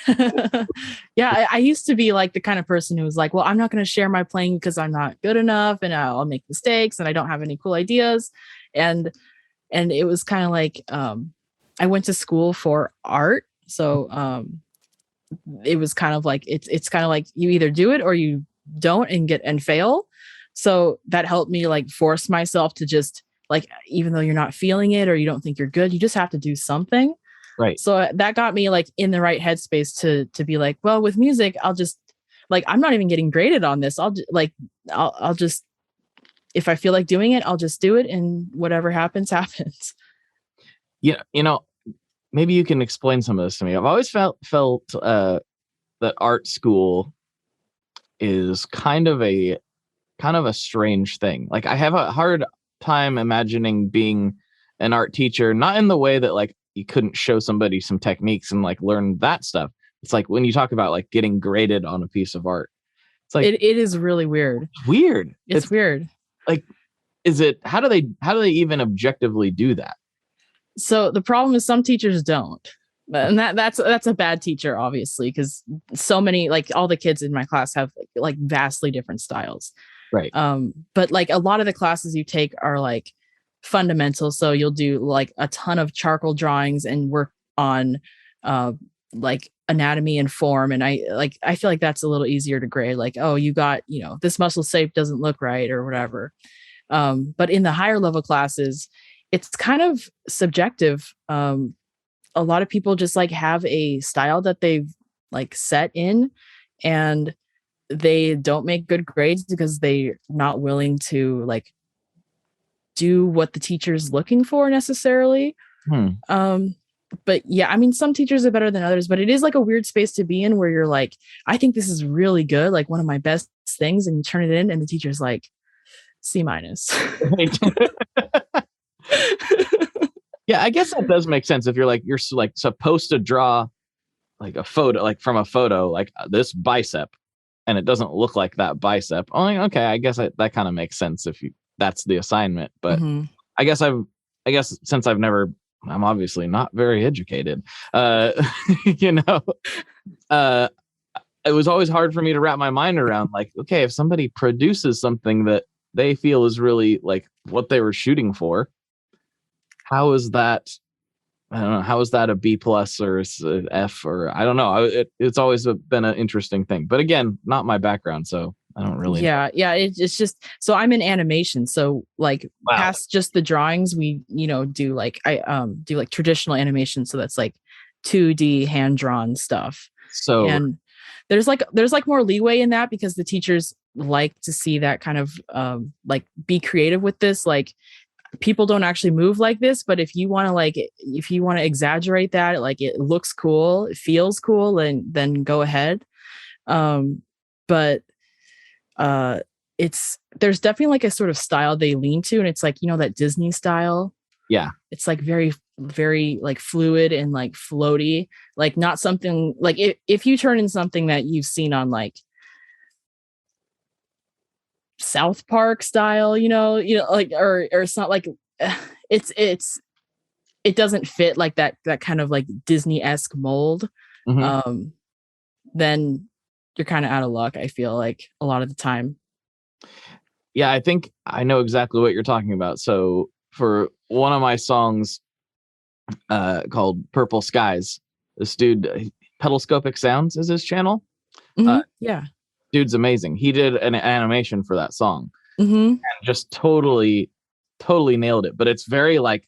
Yeah, I used to be like the kind of person who was like, well, I'm not going to share my playing because I'm not good enough and I'll make mistakes and I don't have any cool ideas. And it was kind of like I went to school for art. So it was kind of like it's kind of like you either do it or you don't and fail. So that helped me like force myself to just like, even though you're not feeling it or you don't think you're good, you just have to do something. Right. So that got me like in the right headspace to be like, well, with music, I'll just like, I'm not even getting graded on this. I'll just, if I feel like doing it, I'll just do it, and whatever happens, happens. Yeah, maybe you can explain some of this to me. I've always felt that art school is kind of a strange thing. Like, I have a hard time imagining being an art teacher, not in the way that like you couldn't show somebody some techniques and like learn that stuff. It's like when you talk about like getting graded on a piece of art, it's like it is really weird. It's weird. Like, how do they even objectively do that? So the problem is some teachers don't. And that's a bad teacher, obviously, because so many, like all the kids in my class have like vastly different styles. Right. But like a lot of the classes you take are like fundamental. So you'll do like a ton of charcoal drawings and work on like anatomy and form. And I feel like that's a little easier to grade. Like, oh, you got, this muscle shape doesn't look right or whatever. But in the higher level classes, it's kind of subjective. A lot of people just like have a style that they've like set in, and they don't make good grades because they're not willing to like do what the teacher's looking for necessarily. But yeah, I mean, some teachers are better than others, but it is like a weird space to be in where you're like, I think this is really good, like one of my best things, and you turn it in and the teacher's like C-. Yeah, I guess that does make sense. If you're like supposed to draw like a photo, like from a photo, like this bicep, and it doesn't look like that bicep. Oh, okay, I guess that kind of makes sense if that's the assignment. But I guess since I'm obviously not very educated. It was always hard for me to wrap my mind around, like, okay, if somebody produces something that they feel is really like what they were shooting for, how is that? I don't know. How is that a B+ or a F, or I don't know. It's always been an interesting thing. But again, not my background, so I don't really. Yeah. It's just, so I'm in animation. So like past just the drawings, we do like I do like traditional animation. So that's like 2D hand drawn stuff. So and there's like more leeway in that because the teachers like to see that kind of like be creative with this. Like, people don't actually move like this, but if you want to exaggerate that, like it looks cool, it feels cool, then go ahead. But there's definitely like a sort of style they lean to, and it's like, that Disney style. Yeah. It's like very, very like fluid and like floaty, like not something like if you turn in something that you've seen on like South Park style, like, or it's not like it doesn't fit like that kind of like Disney-esque mold. Then you're kind of out of luck, I feel like, a lot of the time. Yeah, I think I know exactly what you're talking about. So for one of my songs called Purple Skies, this dude, Pedalscopic Sounds is his channel. Yeah. Dude's amazing. He did an animation for that song and just totally nailed it. But it's very like,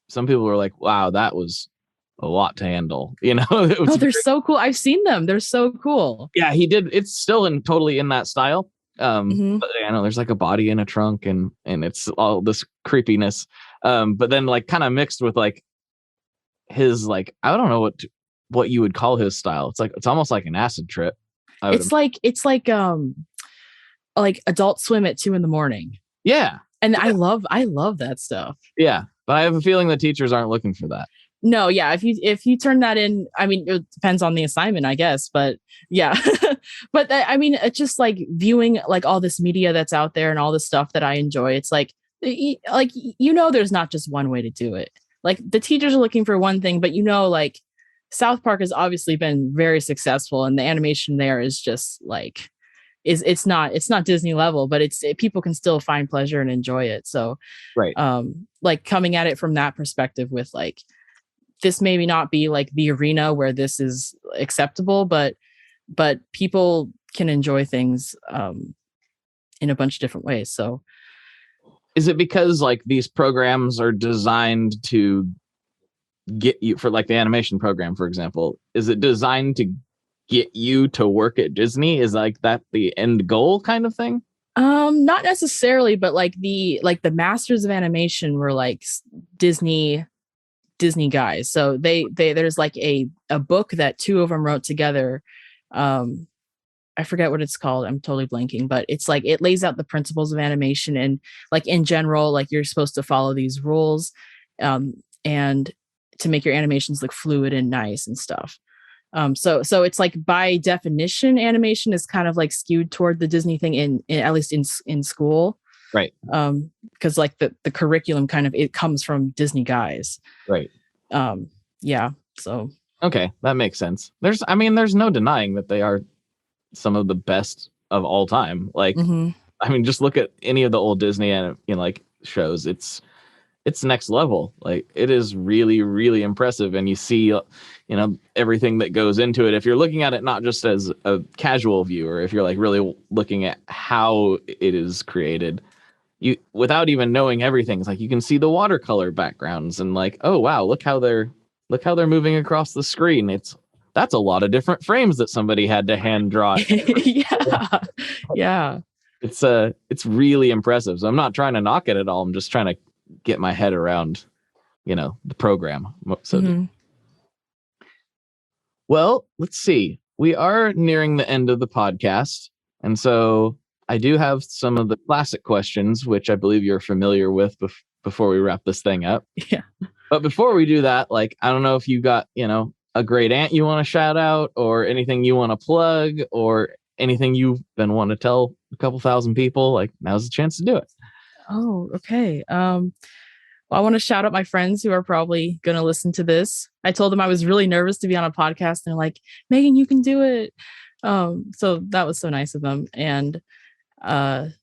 some people were like, wow, that was a lot to handle. They're so cool. I've seen them. They're so cool. Yeah, he did. It's still totally in that style. But I know there's like a body in a trunk and it's all this creepiness. But then like kind of mixed with like his, like, I don't know what you would call his style. It's almost like an acid trip. It's like Adult Swim at 2 a.m. Yeah. And I love that stuff. Yeah. But I have a feeling the teachers aren't looking for that. No, yeah. If you turn that in, I mean, it depends on the assignment, I guess. But yeah, but I mean, it's just like viewing like all this media that's out there and all the stuff that I enjoy. It's like, there's not just one way to do it. Like the teachers are looking for one thing, but like South Park has obviously been very successful, and the animation there is just like it's not Disney level, but people can still find pleasure and enjoy it. So Right. like coming at it from that perspective with like, this maybe not be like the arena where this is acceptable, but people can enjoy things in a bunch of different ways. So is it because like these programs are designed to get you, for like the animation program, for example, is it designed to get you to work at Disney? Is like that the end goal kind of thing? Not necessarily, but like the masters of animation were like Disney guys. So they there's like a book that two of them wrote together. I forget what it's called. I'm totally blanking, but it's like it lays out the principles of animation, and like in general, like you're supposed to follow these rules and to make your animations look fluid and nice and stuff. So it's like by definition, animation is kind of like skewed toward the Disney thing in at least in school. Right. Because like the curriculum kind of, it comes from Disney guys. Right. Yeah. So. Okay. That makes sense. There's no denying that they are some of the best of all time. Like, I mean, just look at any of the old Disney and like shows. It's next level. Like it is really, really impressive. And you see, everything that goes into it. If you're looking at it, not just as a casual viewer, if you're like really looking at how it is created, you, without even knowing everything, it's like you can see the watercolor backgrounds and like, oh wow, look how they're moving across the screen. That's a lot of different frames that somebody had to hand draw. Yeah. It's really impressive. So I'm not trying to knock it at all. I'm just trying to get my head around, the program. So well, let's see. We are nearing the end of the podcast. And so I do have some of the classic questions, which I believe you're familiar with before we wrap this thing up. Yeah. But before we do that, like, I don't know if you got, a great aunt you want to shout out, or anything you want to plug, or anything you've been wanting to tell a couple thousand people. Like, now's the chance to do it. Oh, okay. Well, I want to shout out my friends who are probably going to listen to this. I told them I was really nervous to be on a podcast, and they're like, Megan, you can do it. So that was so nice of them. And I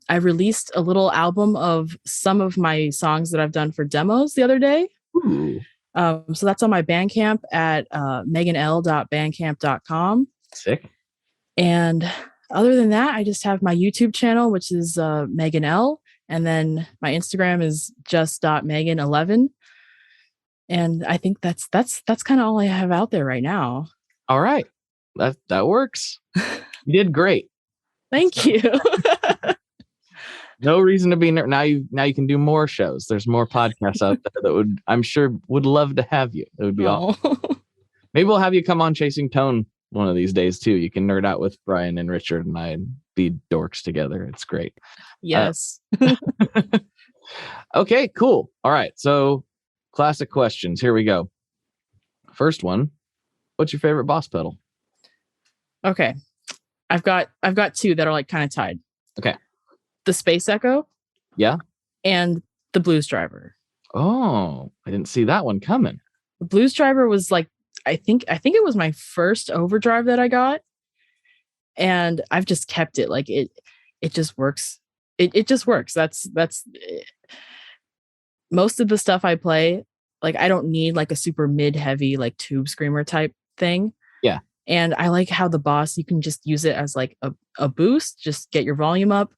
released a little album of some of my songs that I've done for demos the other day. Ooh. So that's on my Bandcamp at meganl.bandcamp.com. Sick. And other than that, I just have my YouTube channel, which is Megan L. And then my Instagram is just.megan11. And I think that's kind of all I have out there right now. All right. That works. You did great. Thank you. No reason to be now you can do more shows. There's more podcasts out there that I'm sure would love to have you. It would be awesome. Maybe we'll have you come on Chasing Tone one of these days too. You can nerd out with Brian and Richard and I and be dorks together. It's great. Yes. Okay, cool. All right. So classic questions. Here we go. First one. What's your favorite boss pedal? Okay. I've got two that are like kind of tied. Okay. The Space Echo. Yeah. And the Blues Driver. Oh, I didn't see that one coming. The Blues Driver was like, I think it was my first overdrive that I got. And I've just kept it. Like it just works. It just works. That's most of the stuff I play. Like I don't need like a super mid-heavy like tube screamer type thing. Yeah. And I like how the Boss, you can just use it as like a boost, just get your volume up,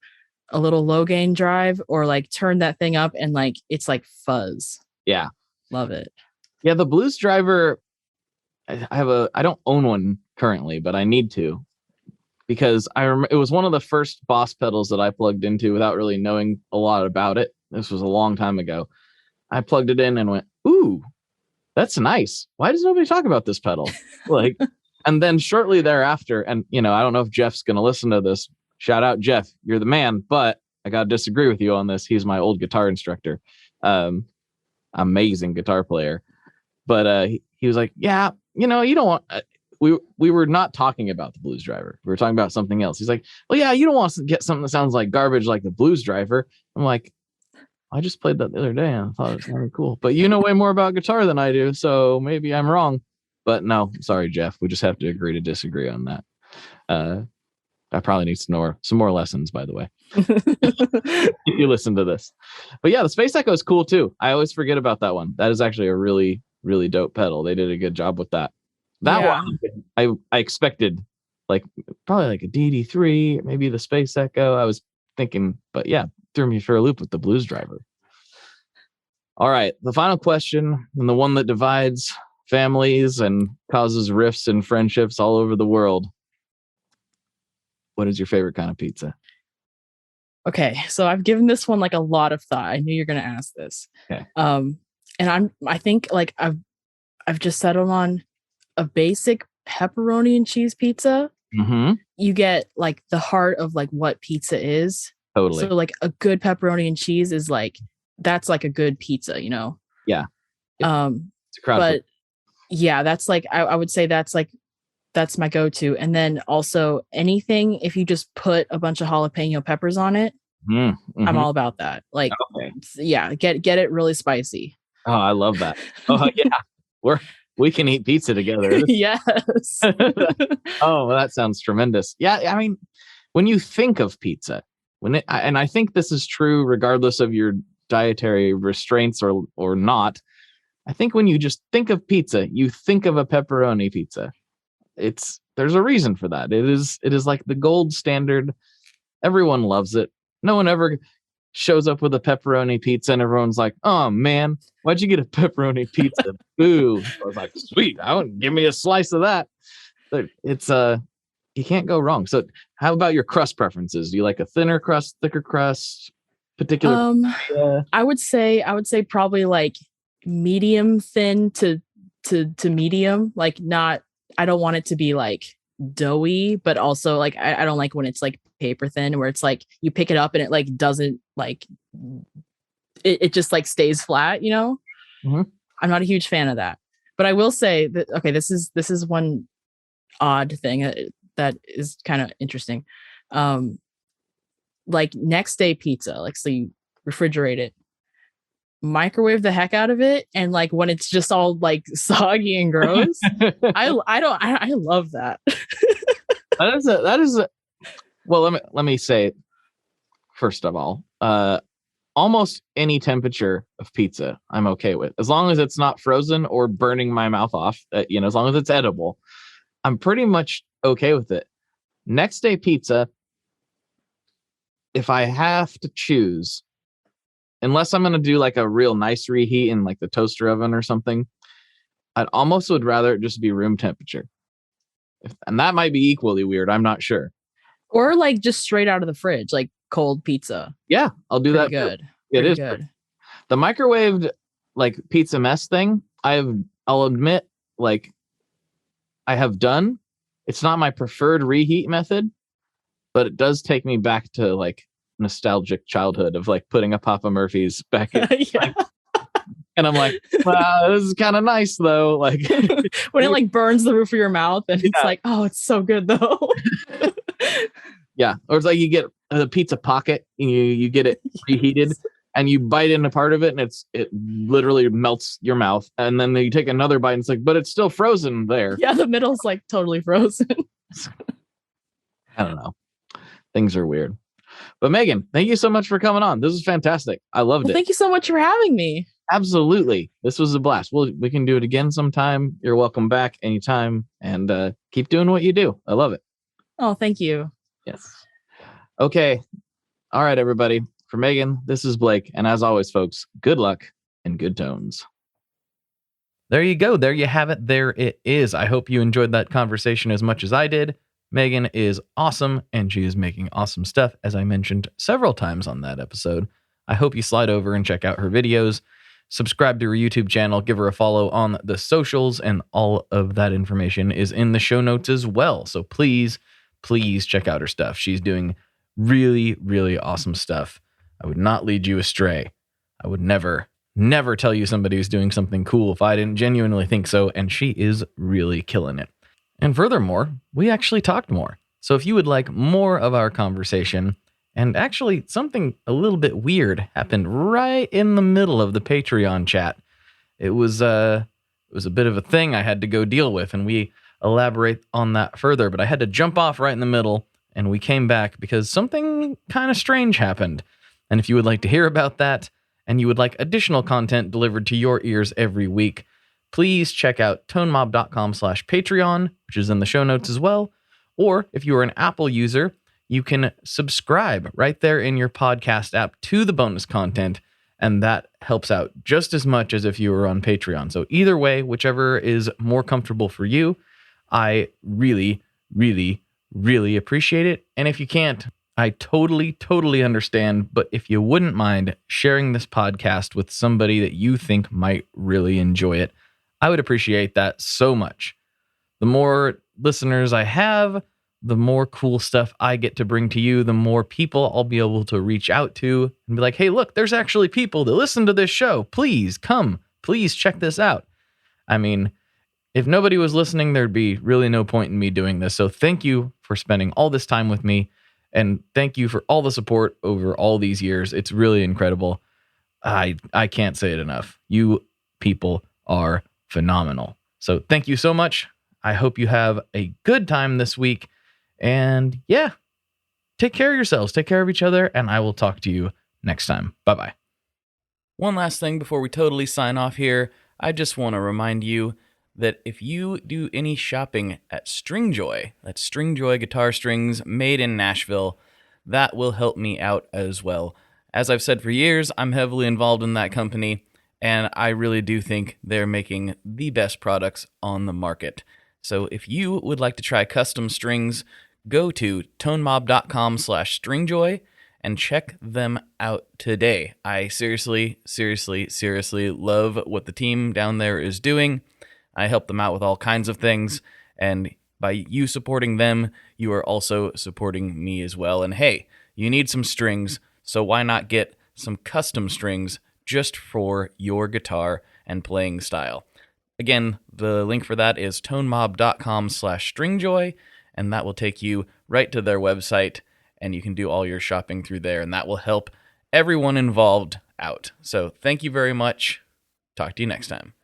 a little low gain drive, or like turn that thing up and like it's like fuzz. Yeah. Love it. Yeah, the Blues Driver, I don't own one currently, but I need to, because it was one of the first Boss pedals that I plugged into without really knowing a lot about it. This was a long time ago. I plugged it in and went, ooh, that's nice. Why does nobody talk about this pedal? Like, and then shortly thereafter, and I don't know if Jeff's going to listen to this. Shout out, Jeff. You're the man, but I got to disagree with you on this. He's my old guitar instructor. Amazing guitar player. But he was like, yeah, you don't want. We were not talking about the Blues Driver. We were talking about something else. He's like, well, yeah, you don't want to get something that sounds like garbage like the Blues Driver. I'm like, I just played that the other day and I thought it sounded cool. But you know way more about guitar than I do, so maybe I'm wrong. But no, sorry, Jeff. We just have to agree to disagree on that. I probably need some more lessons, by the way. If you listen to this. But yeah, the Space Echo is cool too. I always forget about that one. That is actually a really, really dope pedal. They did a good job with that. That one I expected probably like a DD3, maybe the Space Echo. I was thinking, but yeah, threw me for a loop with the Blues Driver. All right, the final question, and the one that divides families and causes rifts and friendships all over the world. What is your favorite kind of pizza? Okay, so I've given this one like a lot of thought. I knew you're gonna ask this. Okay. And I think like I've just settled on a basic pepperoni and cheese pizza. Mm-hmm. You get like the heart of like what pizza is. Totally. So like a good pepperoni and cheese is like, that's like a good pizza, you know? Yeah. It's a crowd but yeah, that's like, I would say that's my go-to. And then also anything, if you just put a bunch of jalapeno peppers on it, mm-hmm. I'm all about that. Like, yeah, get it really spicy. Oh, I love that. Oh yeah. We can eat pizza together. Yes. Oh, well, that sounds tremendous. Yeah. I mean, when you think of pizza, and I think this is true regardless of your dietary restraints or not. I think when you just think of pizza, you think of a pepperoni pizza. There's a reason for that. It is like the gold standard. Everyone loves it. No one ever shows up with a pepperoni pizza and everyone's like, oh man, why'd you get a pepperoni pizza? Boo. I was like, sweet, give me a slice of that. But it's you can't go wrong. So how about your crust preferences? Do you like a thinner crust, thicker crust, particular? I would say probably like medium thin to medium, like not, I don't want it to be like doughy, but also like I don't like when it's like paper thin, where it's like you pick it up and it like doesn't like it just like stays flat, you know? Mm-hmm. I'm not a huge fan of that. But I will say that, okay, this is one odd thing that is kind of interesting. Like next day pizza, like so you refrigerate it, microwave the heck out of it, and like when it's just all like soggy and gross, I love that. that is well, let me say, first of all, almost any temperature of pizza I'm okay with, as long as it's not frozen or burning my mouth off. As long as it's edible, I'm pretty much okay with it. Next day pizza, if I have to choose, unless I'm going to do like a real nice reheat in like the toaster oven or something, I'd almost would rather it just be room temperature. And that might be equally weird. I'm not sure. Or like just straight out of the fridge, like cold pizza. Yeah, I'll do that. Good. It is good. The microwaved like pizza mess thing, I'll admit, like I have done. It's not my preferred reheat method, but it does take me back to like nostalgic childhood of like putting a Papa Murphy's back in. Yeah. And I'm like, wow, this is kind of nice though. Like when it like burns the roof of your mouth and it's like, oh, it's so good though. Yeah. Or it's like you get a pizza pocket and you get it reheated and you bite into part of it and it literally melts your mouth. And then you take another bite and it's like, but it's still frozen there. Yeah, the middle's like totally frozen. I don't know. Things are weird. But Megan, thank you so much for coming on. This is fantastic. I loved it. Thank you so much for having me. Absolutely. This was a blast. We can do it again sometime. You're welcome back anytime, and keep doing what you do. I love it. Oh, thank you. Yes. Okay. All right, everybody. For Megan, this is Blake. And as always, folks, good luck and good tones. There you go. There you have it. There it is. I hope you enjoyed that conversation as much as I did. Megan is awesome, and she is making awesome stuff, as I mentioned several times on that episode. I hope you slide over and check out her videos. Subscribe to her YouTube channel, give her a follow on the socials, and all of that information is in the show notes as well. So please check out her stuff. She's doing really, really awesome stuff. I would not lead you astray. I would never never tell you somebody who's doing something cool if I didn't genuinely think so, and she is really killing it. And furthermore, we actually talked more. So if you would like more of our conversation, and actually something a little bit weird happened right in the middle of the Patreon chat. It was a bit of a thing I had to go deal with, and we elaborate on that further, but I had to jump off right in the middle, and we came back because something kind of strange happened. And if you would like to hear about that, and you would like additional content delivered to your ears every week, please check out tonemob.com/Patreon, which is in the show notes as well. Or if you are an Apple user, you can subscribe right there in your podcast app to the bonus content, and that helps out just as much as if you were on Patreon. So either way, whichever is more comfortable for you, I really, really, really appreciate it. And if you can't, I totally understand. But if you wouldn't mind sharing this podcast with somebody that you think might really enjoy it, I would appreciate that so much. The more listeners I have, the more cool stuff I get to bring to you, the more people I'll be able to reach out to and be like, hey, look, there's actually people that listen to this show. Please come. Please check this out. I mean, if nobody was listening, there'd be really no point in me doing this. So thank you for spending all this time with me. And thank you for all the support over all these years. It's really incredible. I can't say it enough. You people are phenomenal. So thank you so much. I hope you have a good time this week. And yeah, take care of yourselves, take care of each other, and I will talk to you next time. Bye-bye. One last thing before we totally sign off here. I just want to remind you that if you do any shopping at Stringjoy, that's Stringjoy guitar strings made in Nashville, that will help me out as well. As I've said for years, I'm heavily involved in that company, and I really do think they're making the best products on the market. So if you would like to try custom strings, go to tonemob.com/stringjoy and check them out today. I seriously love what the team down there is doing. I help them out with all kinds of things, and by you supporting them, you are also supporting me as well. And hey, you need some strings, so why not get some custom strings just for your guitar and playing style? Again, the link for that is tonemob.com/stringjoy, and that will take you right to their website, and you can do all your shopping through there, and that will help everyone involved out. So thank you very much. Talk to you next time.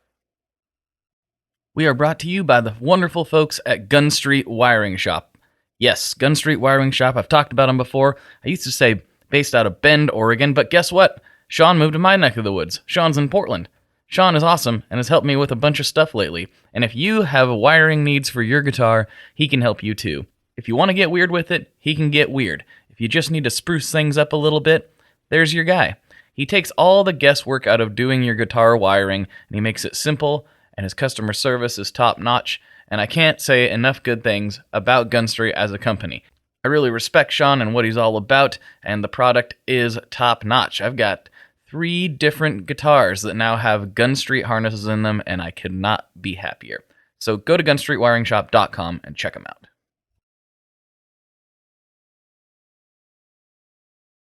We are brought to you by the wonderful folks at Gun Street Wiring Shop. Yes, Gun Street Wiring Shop. I've talked about them before. I used to say based out of Bend, Oregon, but guess what? Sean moved to my neck of the woods. Sean's in Portland. Sean is awesome and has helped me with a bunch of stuff lately. And if you have wiring needs for your guitar, he can help you too. If you want to get weird with it, he can get weird. If you just need to spruce things up a little bit, there's your guy. He takes all the guesswork out of doing your guitar wiring, and he makes it simple, and his customer service is top-notch, and I can't say enough good things about Gun Street as a company. I really respect Sean and what he's all about, and the product is top-notch. I've got 3 different guitars that now have Gun Street harnesses in them, and I could not be happier. So go to gunstreetwiringshop.com and check them out.